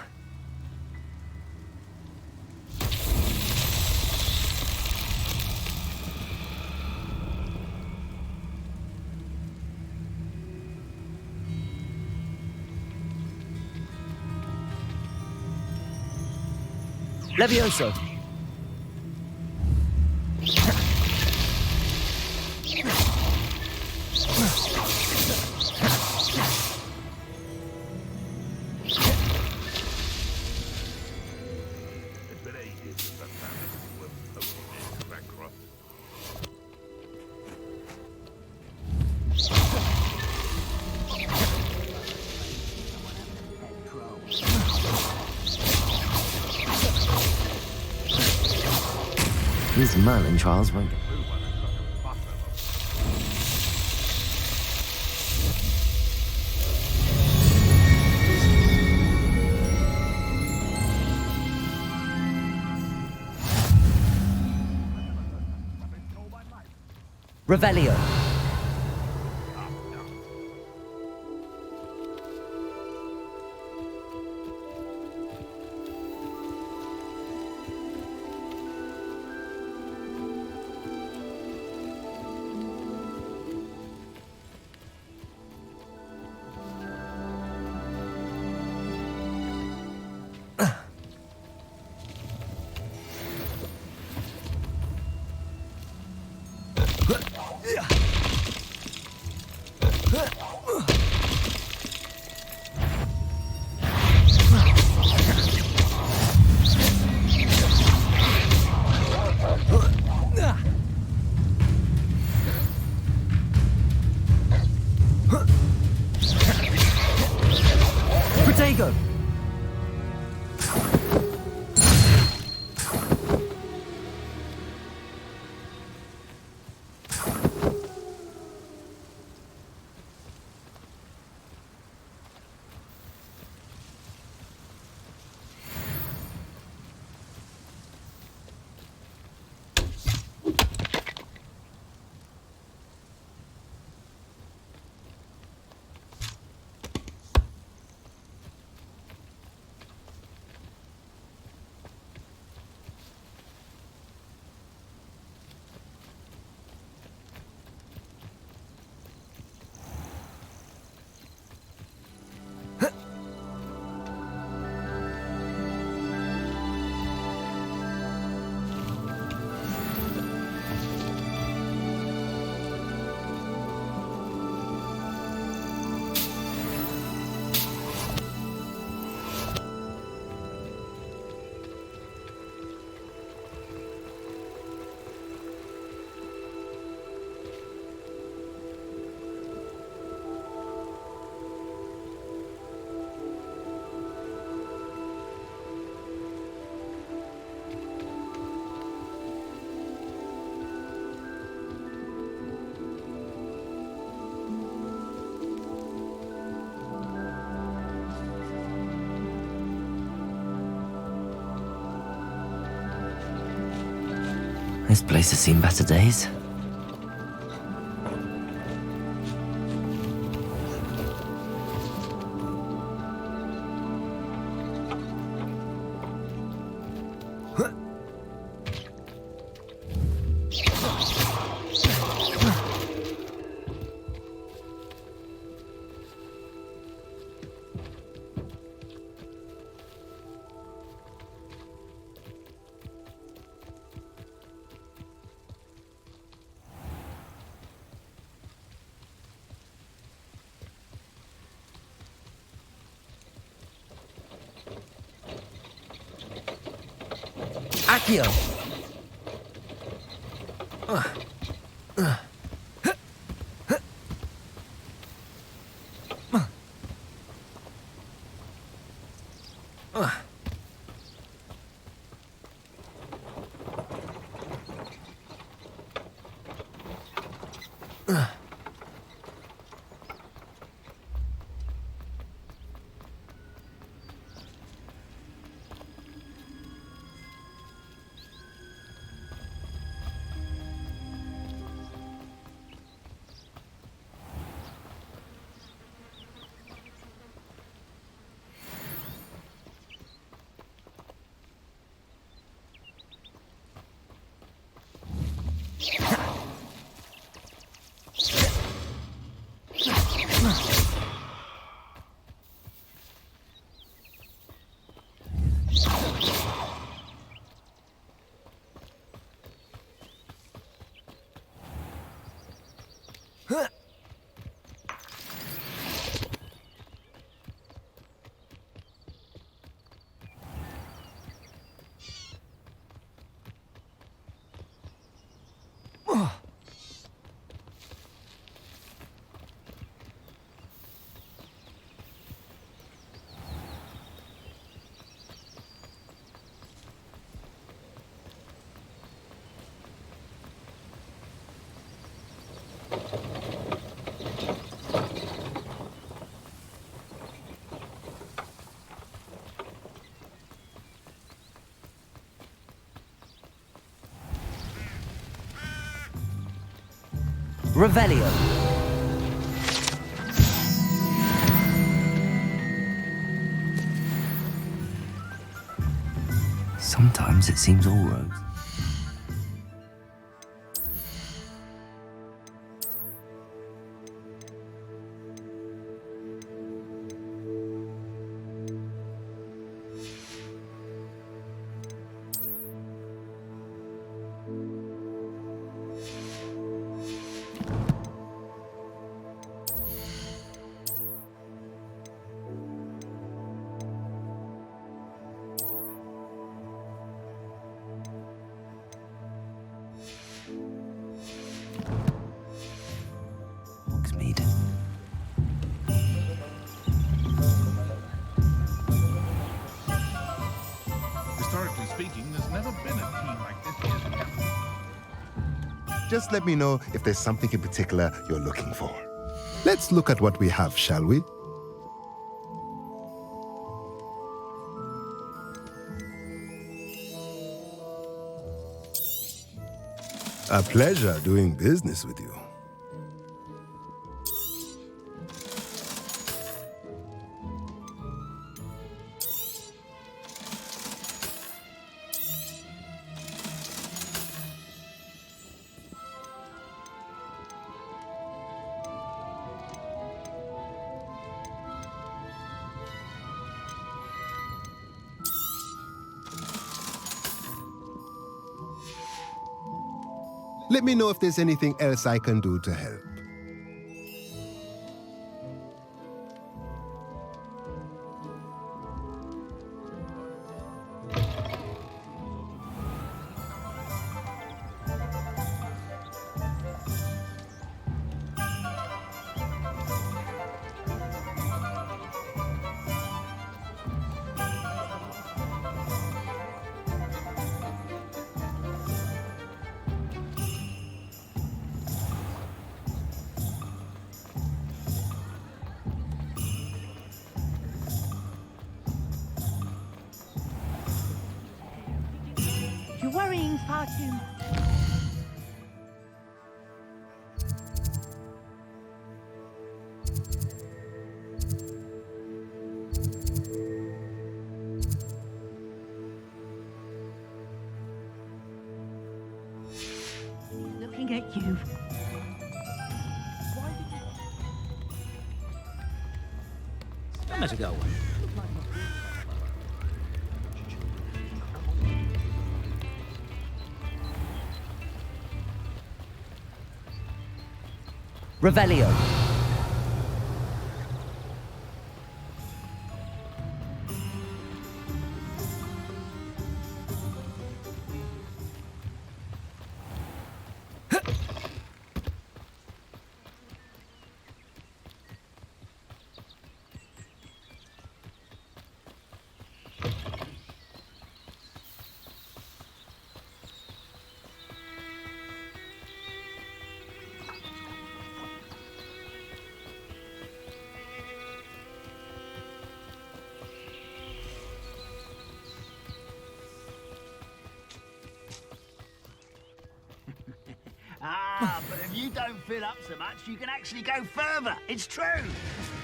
S14: Levioso.
S9: These Merlin trials won't get...
S14: Revelio. Protego!
S9: This place has seen better days.
S14: Accio! Revelio.
S9: Sometimes it seems all roads.
S18: Just let me know if there's something in particular you're looking for. Let's look at what we have, shall we? A pleasure doing business with you. Let me know if there's anything else I can do to help.
S4: You're worrying far too much. Looking at you.
S15: A minute ago.
S14: Revelio.
S15: But if you don't fill up so much, you can actually go further. It's true.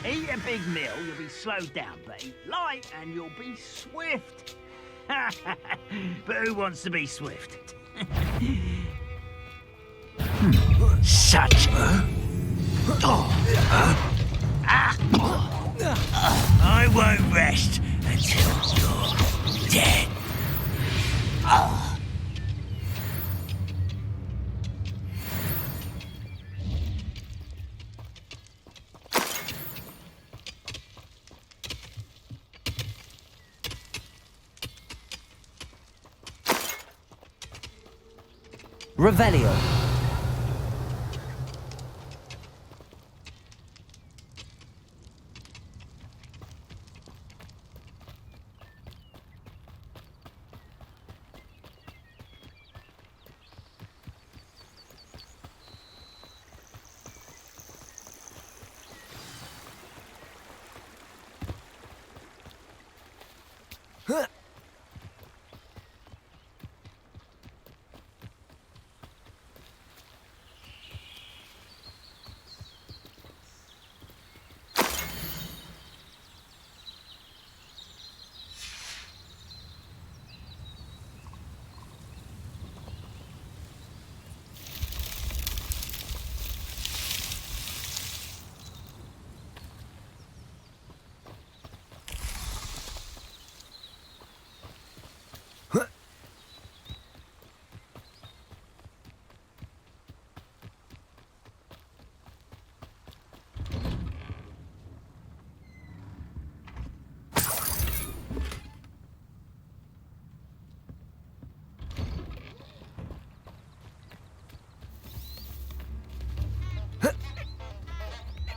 S15: Eat a big meal, you'll be slowed down, but eat light and you'll be swift. But who wants to be swift? Such I won't rest until you're dead.
S14: Revelio.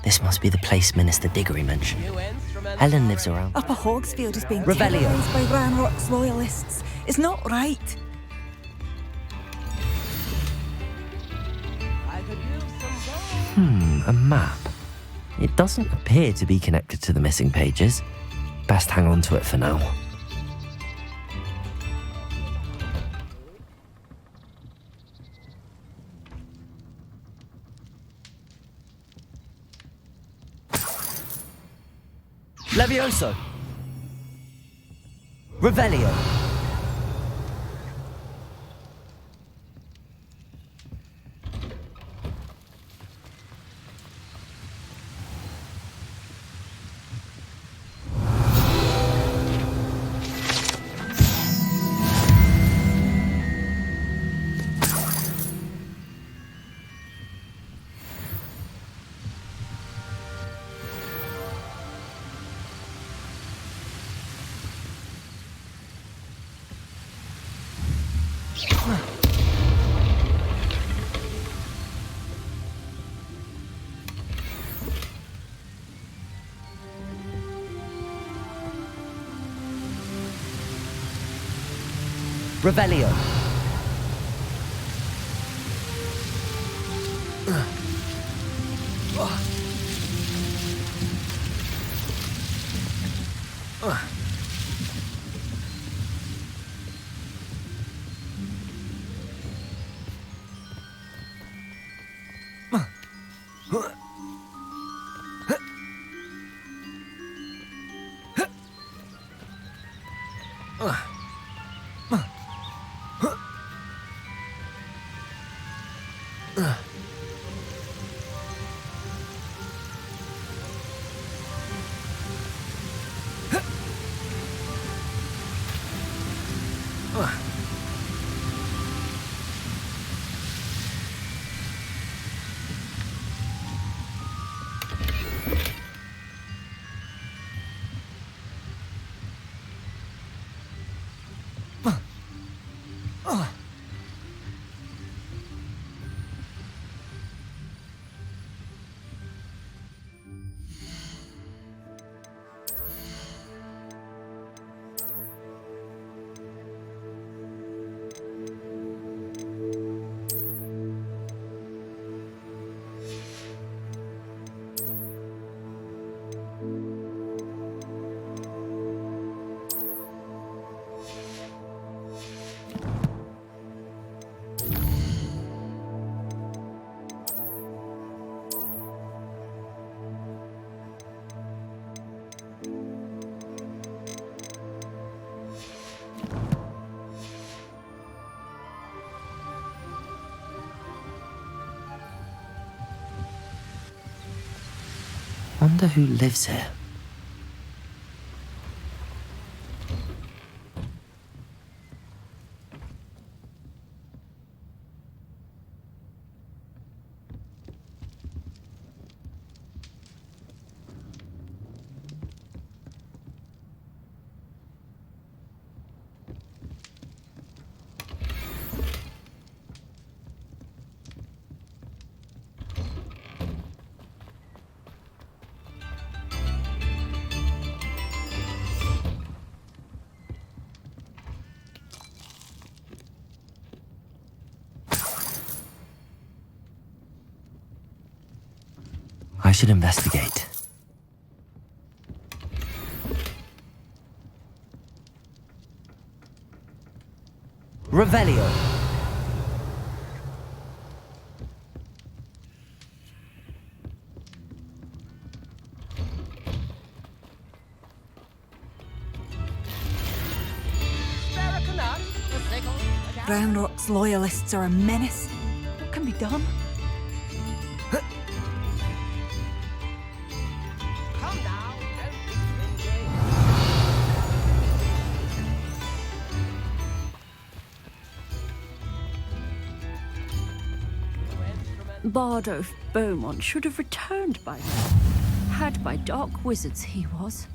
S9: This must be the place Minister Diggory mentioned. Helen lives around.
S4: Upper Hogsfield is being
S9: Revelio.
S4: terrorised by Ranrock's loyalists. It's not right.
S9: A map. It doesn't appear to be connected to the missing pages. Best hang on to it for now. Levioso! Revelio! Revelio. Wonder who lives here. I should investigate. Revelio.
S4: Brown Rock's loyalists are a menace. What can be done?
S19: Bardo Beaumont should have returned by now. Had by dark wizards he was.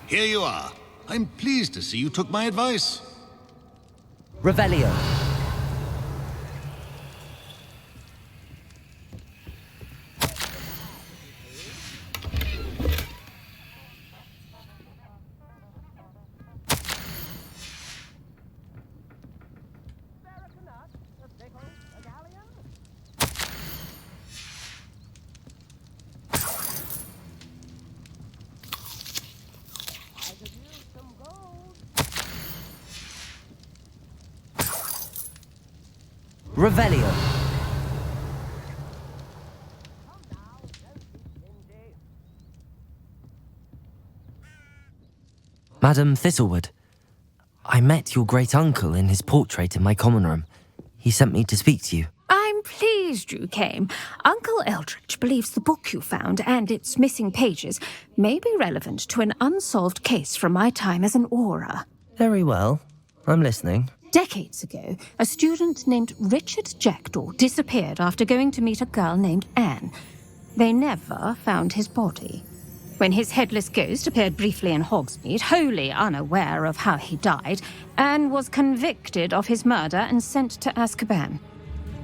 S13: Here you are. I'm pleased to see you took my advice.
S9: Revelio.
S14: Revelio.
S9: Madam Thistlewood, I met your great-uncle in his portrait in my common room. He sent me to speak to you.
S8: I'm pleased you came. Uncle Eldridge believes the book you found and its missing pages may be relevant to an unsolved case from my time as an aura.
S9: Very well. I'm listening.
S8: Decades ago, a student named Richard Jackdaw disappeared after going to meet a girl named Anne. They never found his body. When his headless ghost appeared briefly in Hogsmeade, wholly unaware of how he died, Anne was convicted of his murder and sent to Azkaban.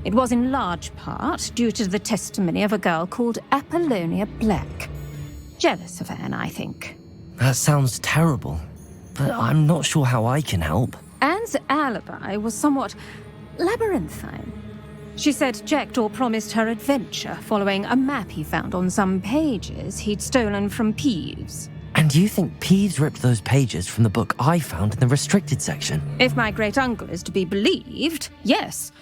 S8: It was in large part due to the testimony of a girl called Apollonia Black. Jealous of Anne, I think.
S9: That sounds terrible, but I'm not sure how I can help.
S8: Anne's alibi was somewhat labyrinthine. She said Jackdaw promised her adventure following a map he found on some pages he'd stolen from Peeves.
S9: And you think Peeves ripped those pages from the book I found in the restricted section?
S8: If my great-uncle is to be believed, yes.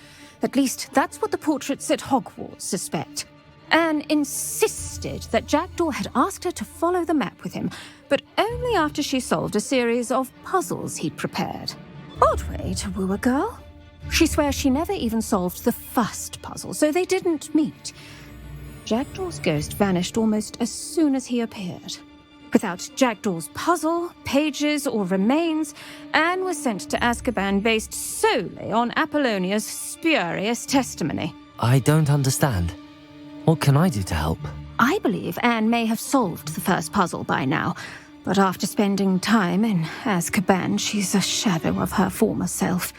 S8: At least that's what the portraits at Hogwarts suspect. Anne insisted that Jackdaw had asked her to follow the map with him, but only after she solved a series of puzzles he'd prepared. Odd way to woo a girl. She swears she never even solved the first puzzle, so they didn't meet. Jackdaw's ghost vanished almost as soon as he appeared. Without Jackdaw's puzzle, pages, or remains, Anne was sent to Azkaban based solely on Apollonia's spurious testimony.
S9: I don't understand. What can I do to help?
S8: I believe Anne may have solved the first puzzle by now, but after spending time in Azkaban, she's a shadow of her former self.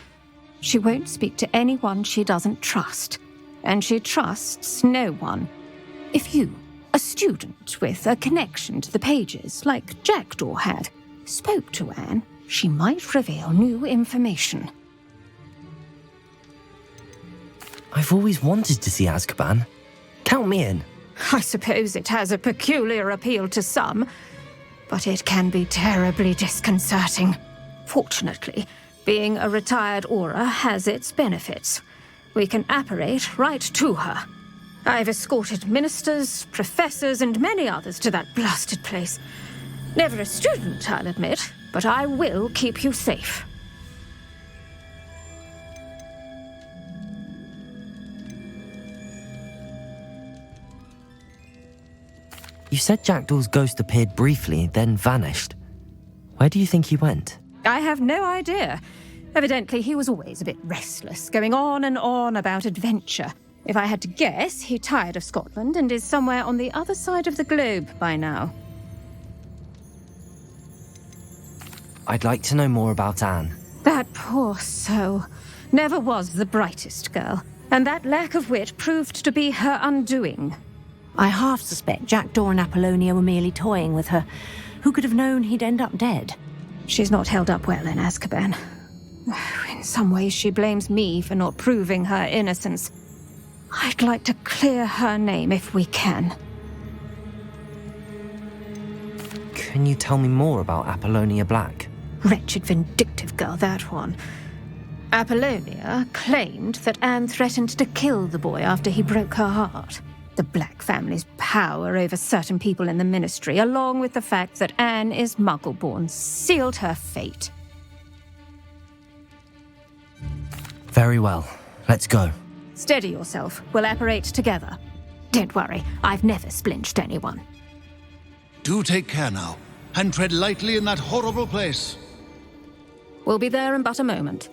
S8: She won't speak to anyone she doesn't trust, and she trusts no one. If you, a student with a connection to the pages like Jackdaw had, spoke to Anne, she might reveal new information.
S9: I've always wanted to see Azkaban. Count me in.
S8: I suppose it has a peculiar appeal to some, but it can be terribly disconcerting. Fortunately, being a retired aura has its benefits. We can apparate right to her. I've escorted ministers, professors, and many others to that blasted place. Never a student, I'll admit, but I will keep you safe.
S9: You said Jackdaw's ghost appeared briefly, then vanished. Where do you think he went?
S8: I have no idea. Evidently, he was always a bit restless, going on and on about adventure. If I had to guess, he tired of Scotland and is somewhere on the other side of the globe by now.
S9: I'd like to know more about Anne.
S8: That poor soul. Never was the brightest girl, and that lack of wit proved to be her undoing.
S6: I half suspect Jackdaw and Apollonia were merely toying with her. Who could have known he'd end up dead?
S8: She's not held up well in Azkaban. In some ways, she blames me for not proving her innocence. I'd like to clear her name if we can.
S9: Can you tell me more about Apollonia Black?
S8: Wretched, vindictive girl, that one. Apollonia claimed that Anne threatened to kill the boy after he broke her heart. The Black family's power over certain people in the Ministry, along with the fact that Anne is Muggle-born, sealed her fate.
S9: Very well. Let's go.
S8: Steady yourself. We'll apparate together. Don't worry, I've never splinched anyone.
S13: Do take care now, and tread lightly in that horrible place.
S8: We'll be there in but a moment.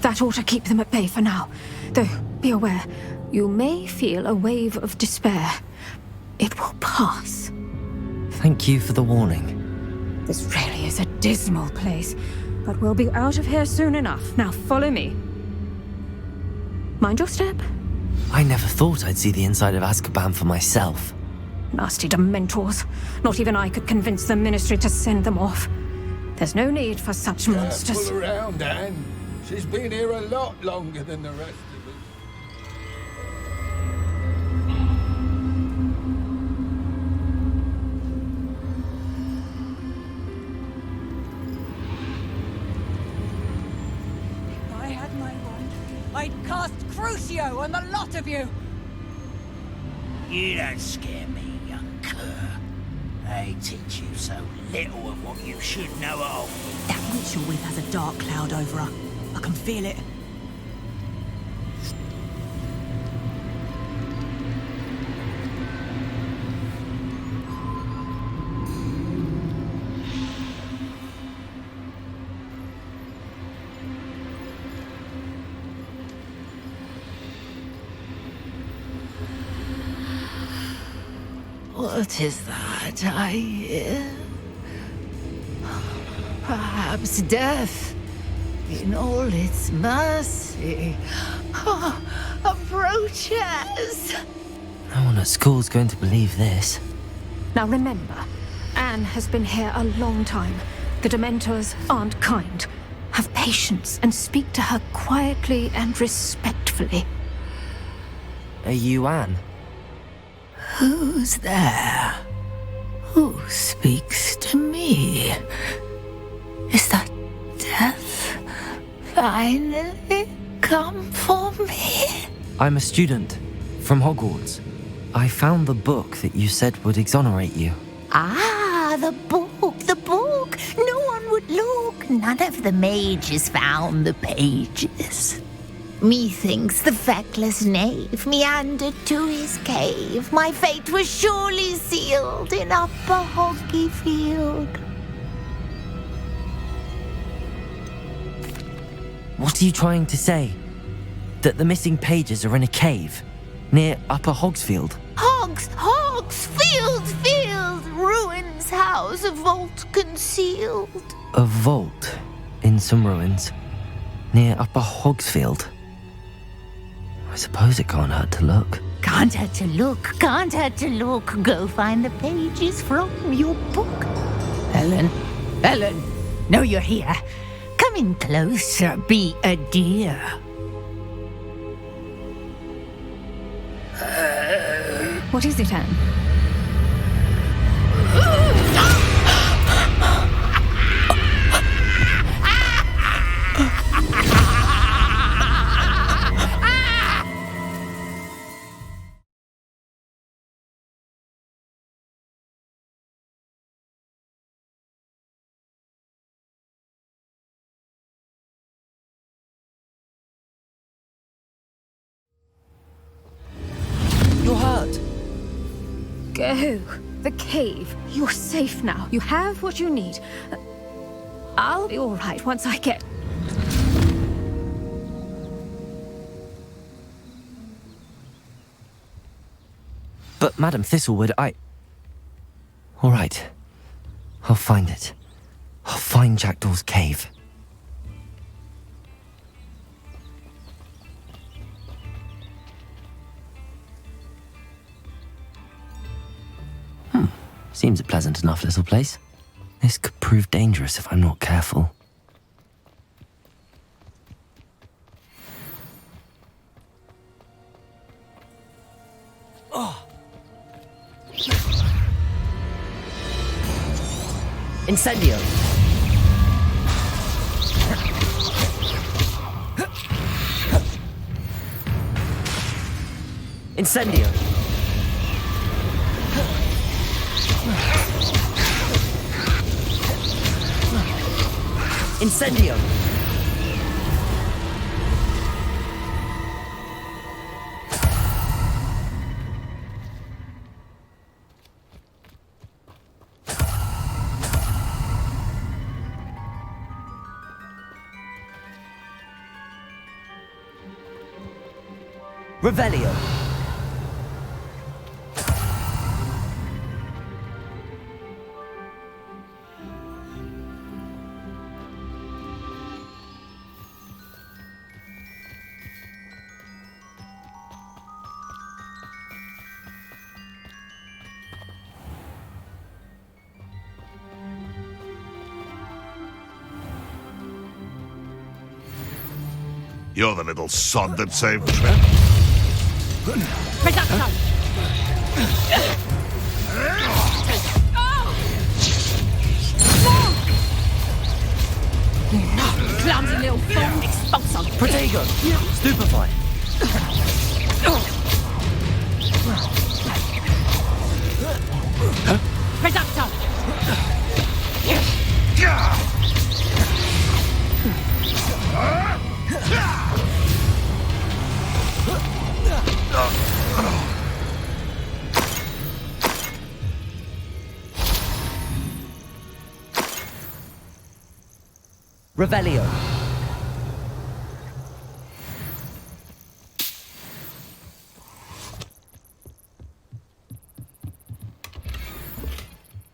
S8: That ought to keep them at bay for now. Though, be aware, you may feel a wave of despair. It will pass.
S9: Thank you for the warning.
S8: This really is a dismal place, but we'll be out of here soon enough. Now follow me. Mind your step.
S9: I never thought I'd see the inside of Azkaban for myself.
S8: Nasty Dementors. Not even I could convince the Ministry to send them off. There's no need for such monsters.
S20: Pull around, Anne. She's been here a lot longer than the rest of us.
S4: If I had my wand, I'd cast Crucio on the lot of you!
S15: You don't scare me, young cur. They teach you so little of what you should know of.
S4: That witch you're with has a dark cloud over her. I can feel it.
S5: What is that I hear? Perhaps death, in all its mercy, approaches.
S9: No one at school's going to believe this.
S8: Now remember, Anne has been here a long time. The Dementors aren't kind. Have patience and speak to her quietly and respectfully.
S9: Are you Anne?
S5: Who's there? Who speaks to me? Is that death finally come for me?
S9: I'm a student from Hogwarts. I found the book that you said would exonerate you.
S5: Ah, the book, the book. No one would look. None of the mages found the pages. Methinks the feckless knave meandered to his cave. My fate was surely sealed in Upper Hoggyfield.
S9: What are you trying to say? That the missing pages are in a cave near Upper Hogsfield?
S5: Field, ruins house, a vault concealed.
S9: A vault in some ruins near Upper Hogsfield. I suppose it can't hurt to look.
S5: Can't hurt to look. Go find the pages from your book. Ellen, know you're here. Come in closer, be a dear.
S8: What is it, Anne?
S9: You're hurt.
S8: Go. The cave. You're safe now. You have what you need. I'll be all right once I get...
S9: But Madam Thistlewood, All right. I'll find it. I'll find Jackdaw's cave. Seems a pleasant enough little place. This could prove dangerous if I'm not careful.
S14: Oh. Incendio. Incendio. Incendio. Revelio.
S16: You're the little sod that saved...
S19: Clumsy little fool! Expulso!
S14: Protego! Stupefy!
S19: Reducto!
S14: Revelio.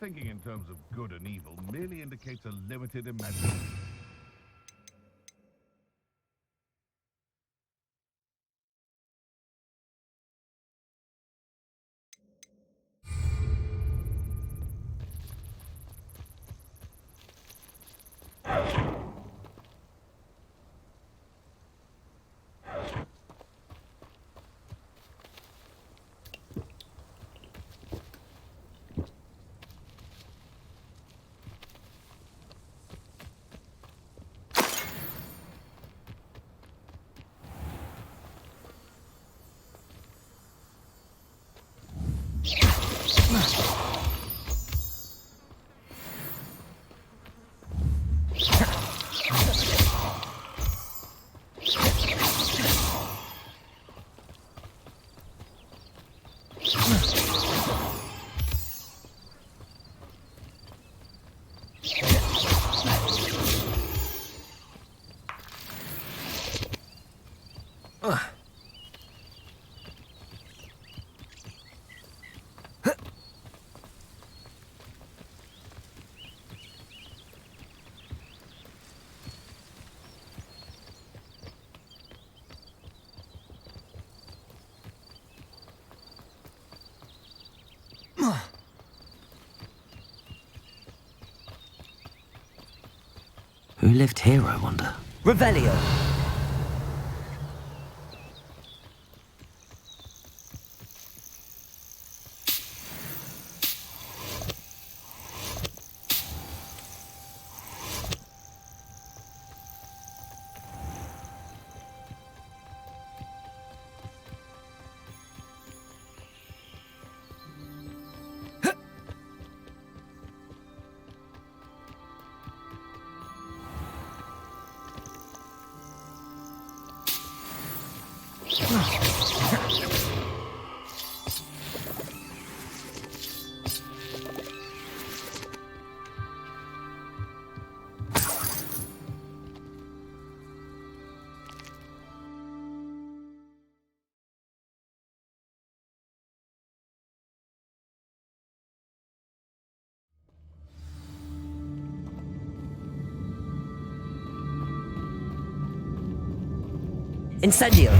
S16: Thinking in terms of good and evil merely indicates a limited imagination.
S9: Who lived here, I wonder?
S14: Revelio. Incendio.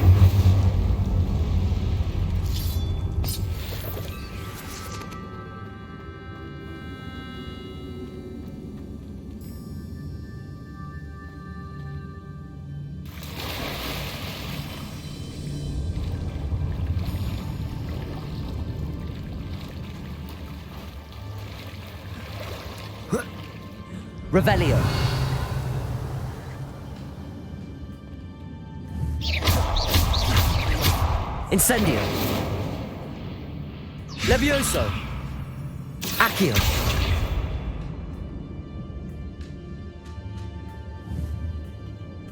S14: Revelio. Incendio. Levioso. Accio.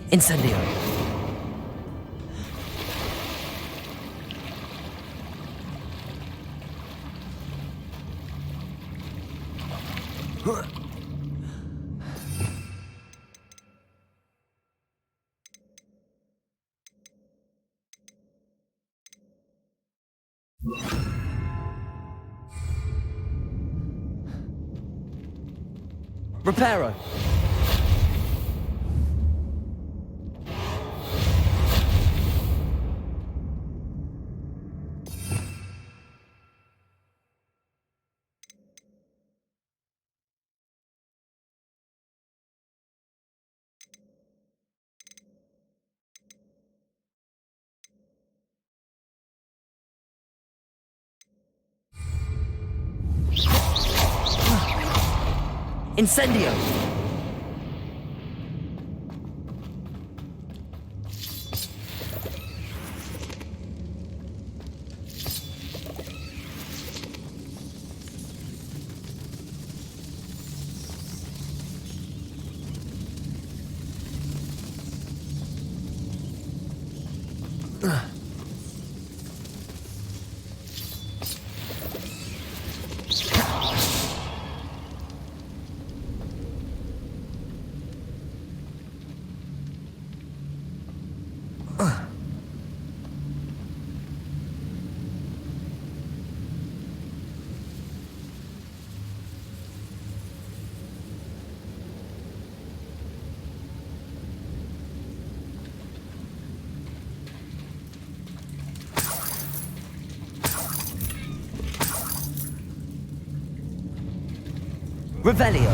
S14: Incendio. Reparo. Incendio. Revelio.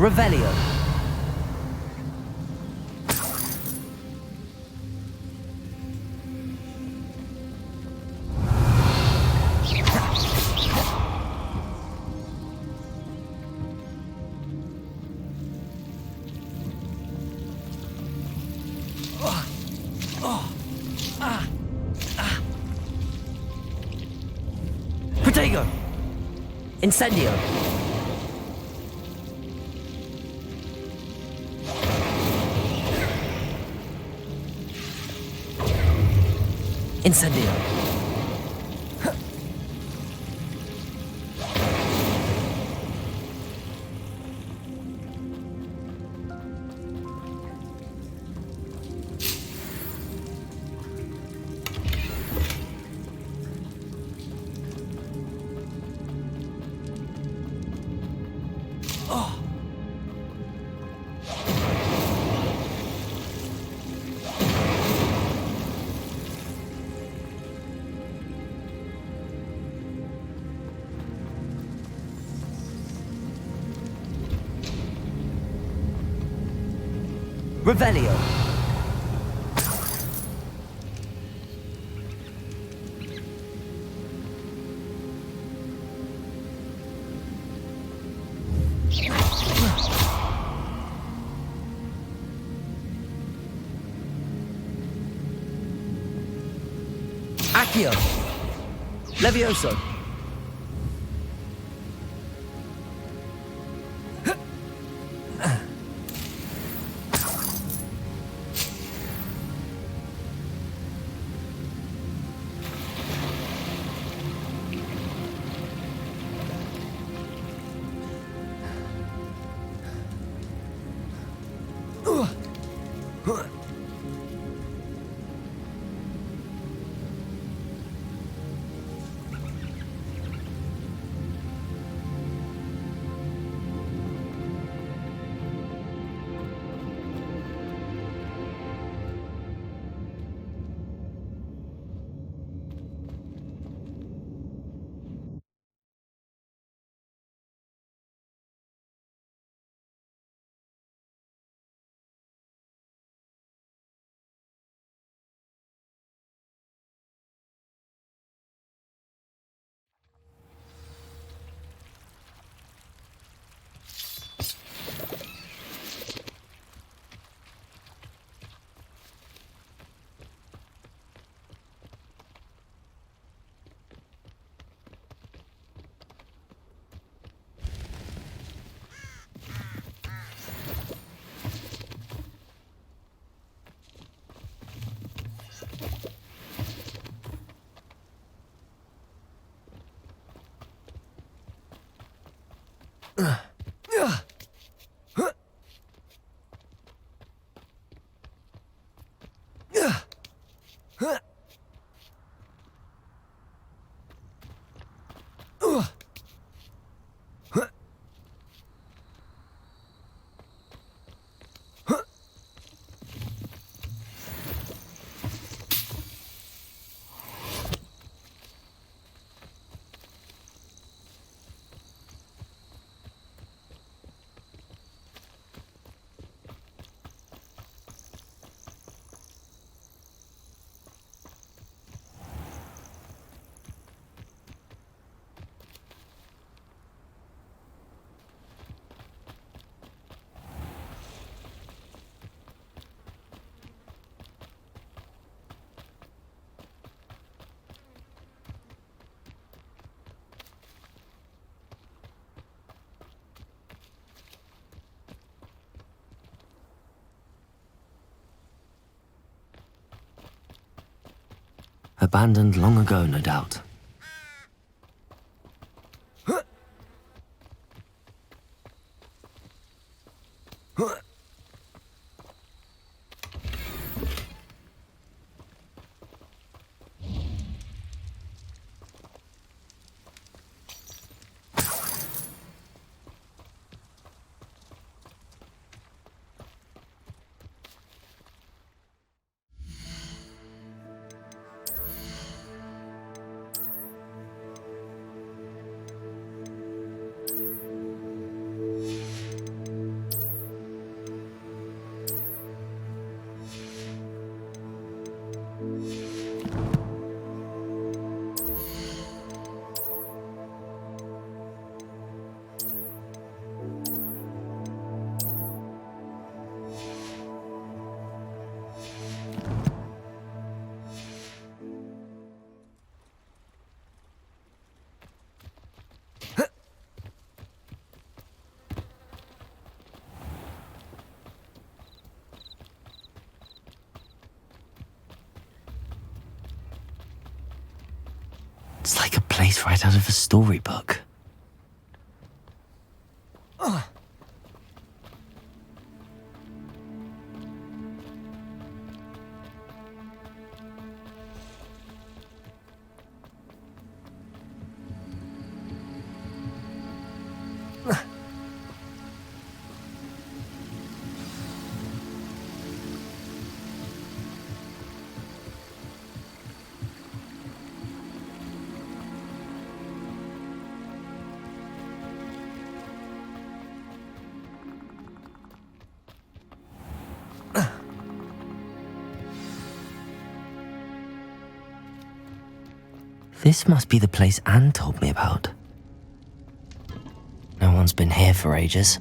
S14: Revelio. Protego. Incendio. Incendio. Revelio. Accio. Levioso.
S9: Abandoned long ago, no doubt. It's like a place right out of a storybook. This must be the place Anne told me about. No one's been here for ages.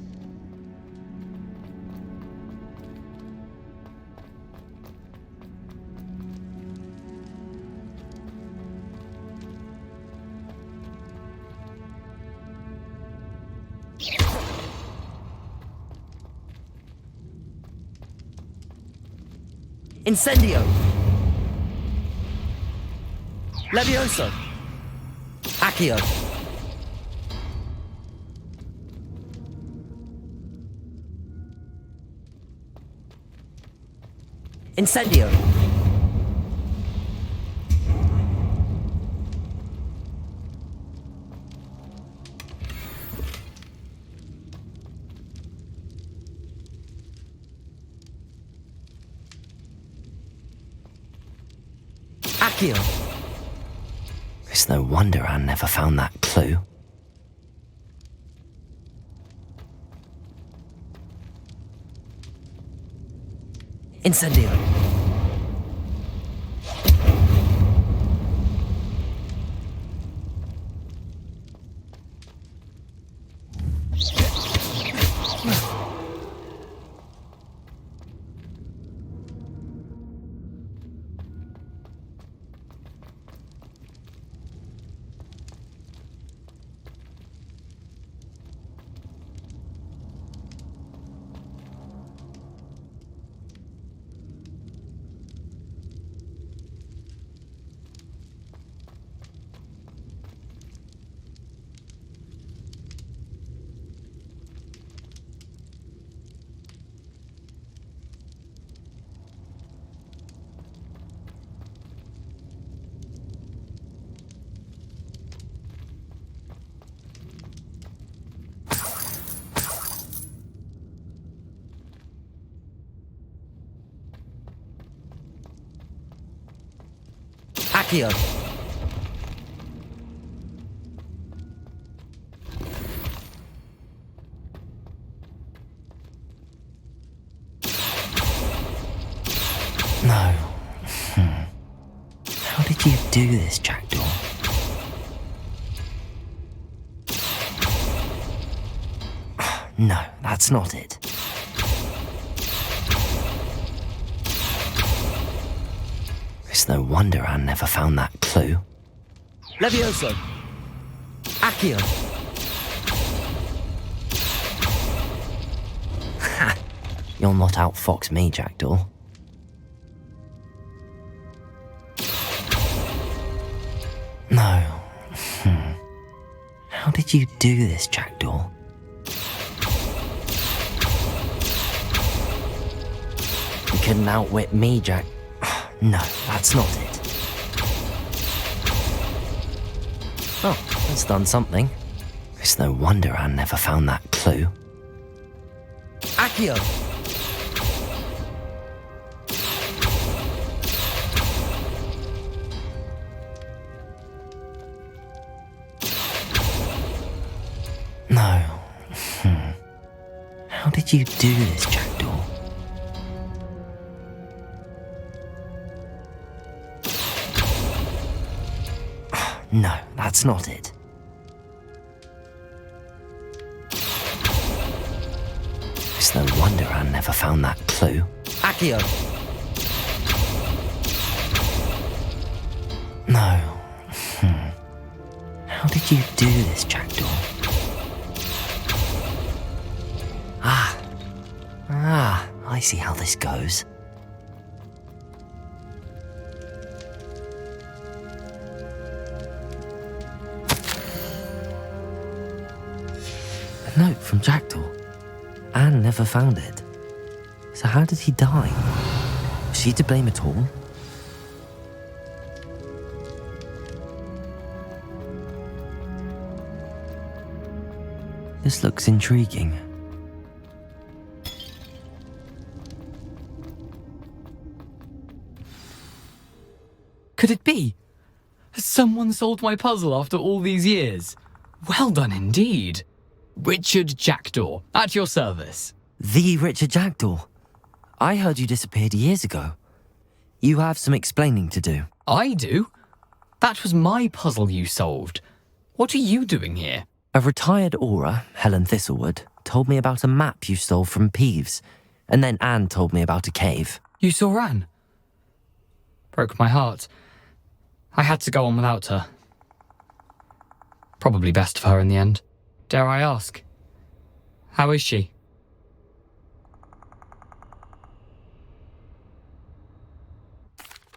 S14: Incendio! Levioso! Accio! Incendio! Accio!
S9: It's no wonder Anne never found that clue.
S14: Incendio! Accio!
S9: No. How did you do this, Jackdaw? No, that's not it. It's no wonder Anne never found that clue.
S14: Levioso! Accio!
S9: Ha! You'll not outfox me, Jackdaw. No. How did you do this, Jackdaw? You couldn't outwit me, Jack. No, that's not it. Oh, that's done something. It's no wonder Anne never found that clue.
S14: Accio!
S9: No. How did you do this, Jackdaw? No, that's not it. It's no wonder Anne never found that clue.
S14: Accio!
S9: No. How did you do this, Jackdaw? I see how this goes. A note from Jackdaw. Anne never found it. So how did he die? Was she to blame at all? This looks intriguing.
S7: Could it be? Has someone solved my puzzle after all these years? Well done indeed. Richard Jackdaw, at your service.
S9: The Richard Jackdaw. I heard you disappeared years ago. You have some explaining to do.
S7: I do? That was my puzzle you solved. What are you doing here?
S9: A retired aura, Helen Thistlewood, told me about a map you stole from Peeves, and then Anne told me about a cave.
S7: You saw Anne? Broke my heart. I had to go on without her. Probably best for her in the end. Dare I ask? How is she?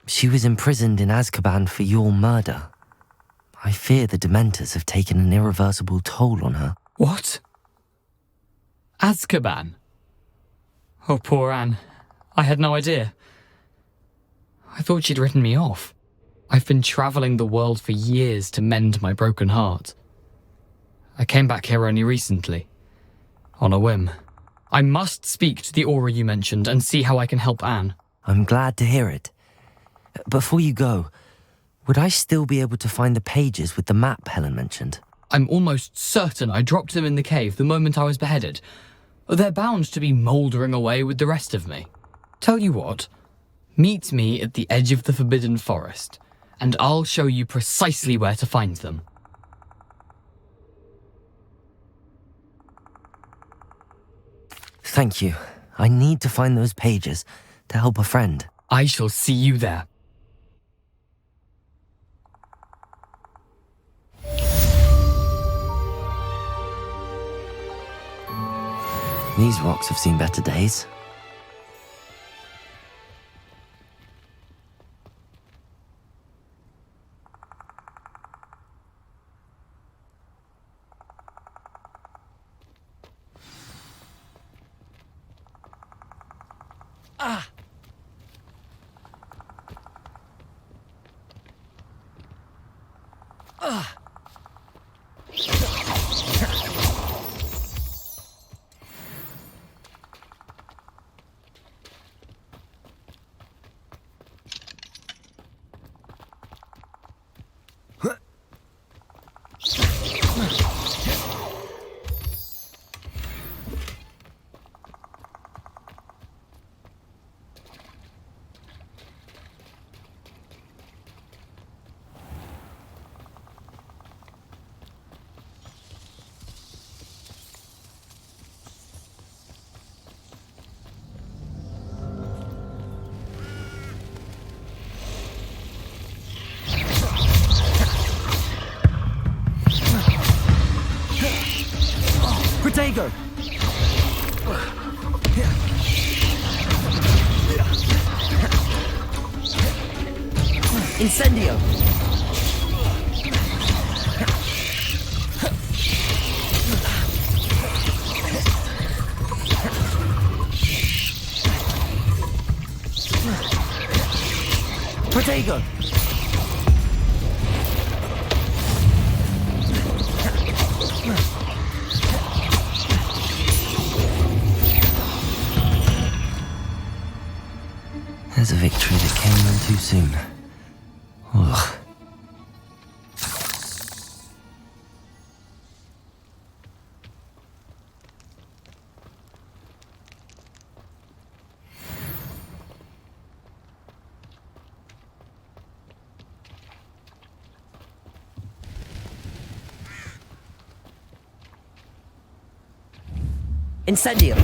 S9: She was imprisoned in Azkaban for your murder. I fear the Dementors have taken an irreversible toll on her.
S7: What? Azkaban? Oh, poor Anne. I had no idea. I thought she'd written me off. I've been travelling the world for years to mend my broken heart. I came back here only recently, on a whim. I must speak to the aura you mentioned and see how I can help Anne.
S9: I'm glad to hear it. Before you go, would I still be able to find the pages with the map Helen mentioned?
S7: I'm almost certain I dropped them in the cave the moment I was beheaded. They're bound to be mouldering away with the rest of me. Tell you what, meet me at the edge of the Forbidden Forest, and I'll show you precisely where to find them.
S9: Thank you. I need to find those pages to help a friend.
S7: I shall see you there.
S9: These rocks have seen better days.
S10: Protego!
S9: Incendio! Protego! There's a victory that came none too soon. Ugh. Incendio!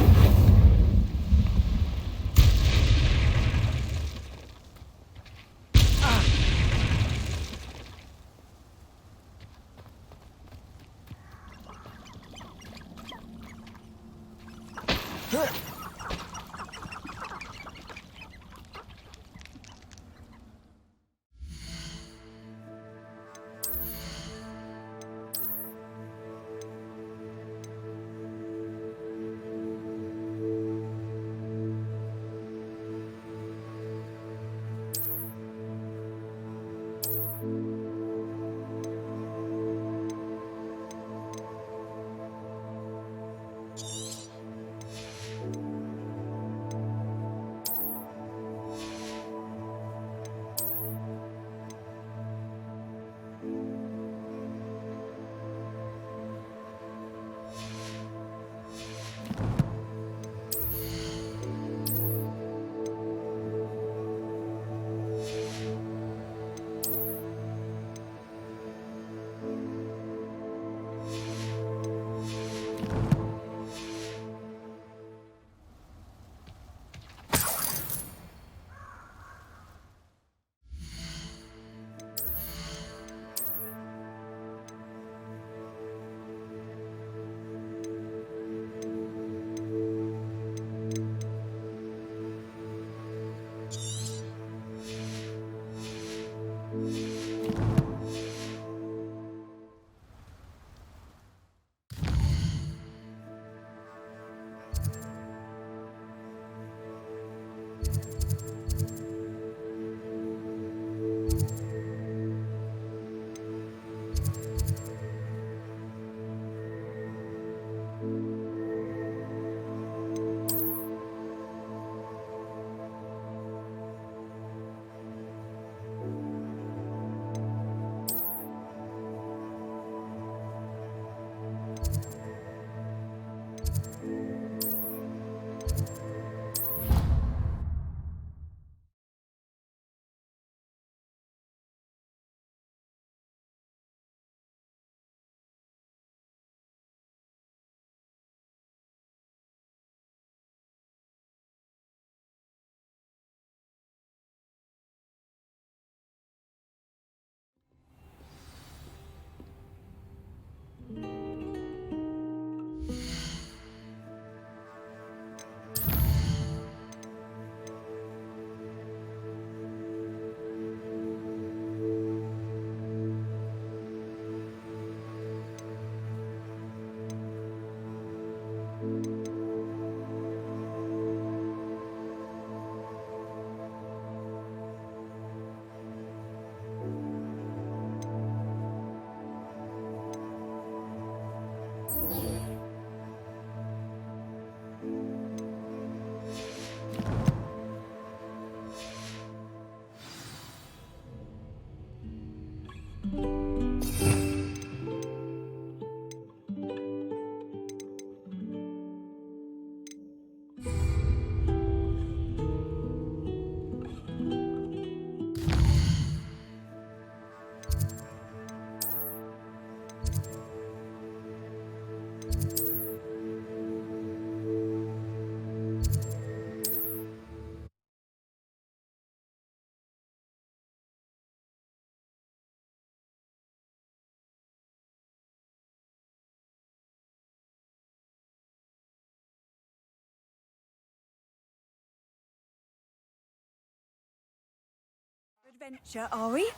S4: adventure, are we?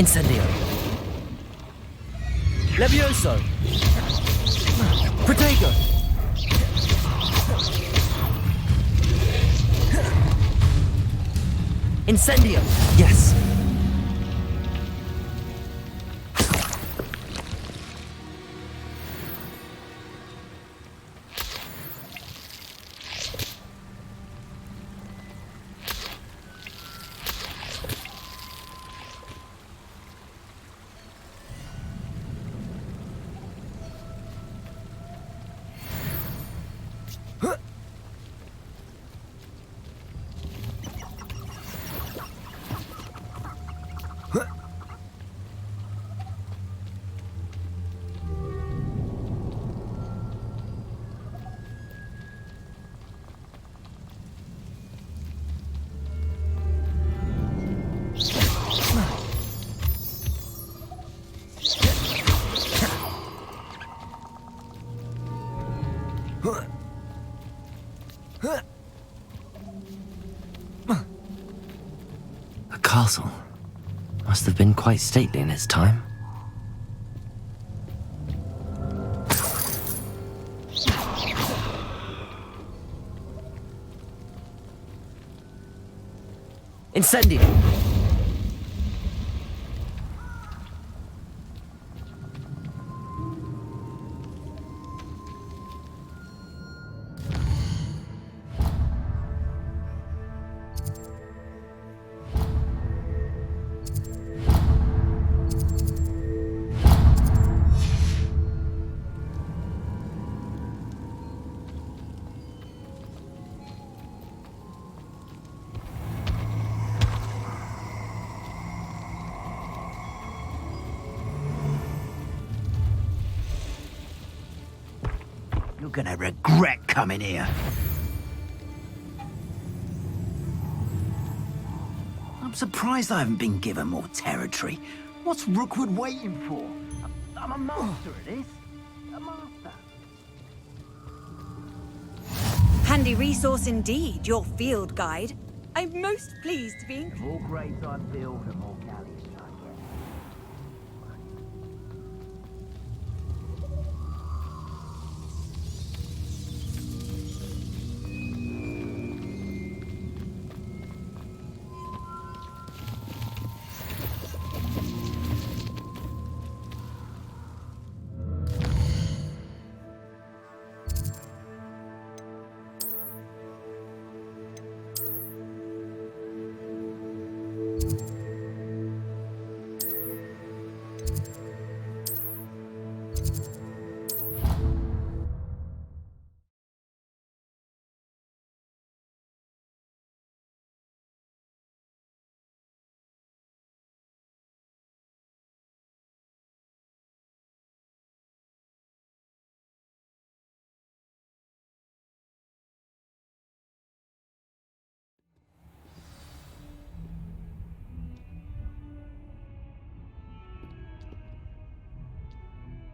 S14: Incendio. Levioso. Protego. Incendio. Yes.
S9: The castle must have been quite stately in its time. Incendio!
S15: You're gonna regret coming here. I'm surprised I haven't been given more territory. What's Rookwood waiting for? I'm a master at this. A master.
S4: Handy resource indeed, your field guide. I'm most pleased to be
S15: The more grades I build, the more galleys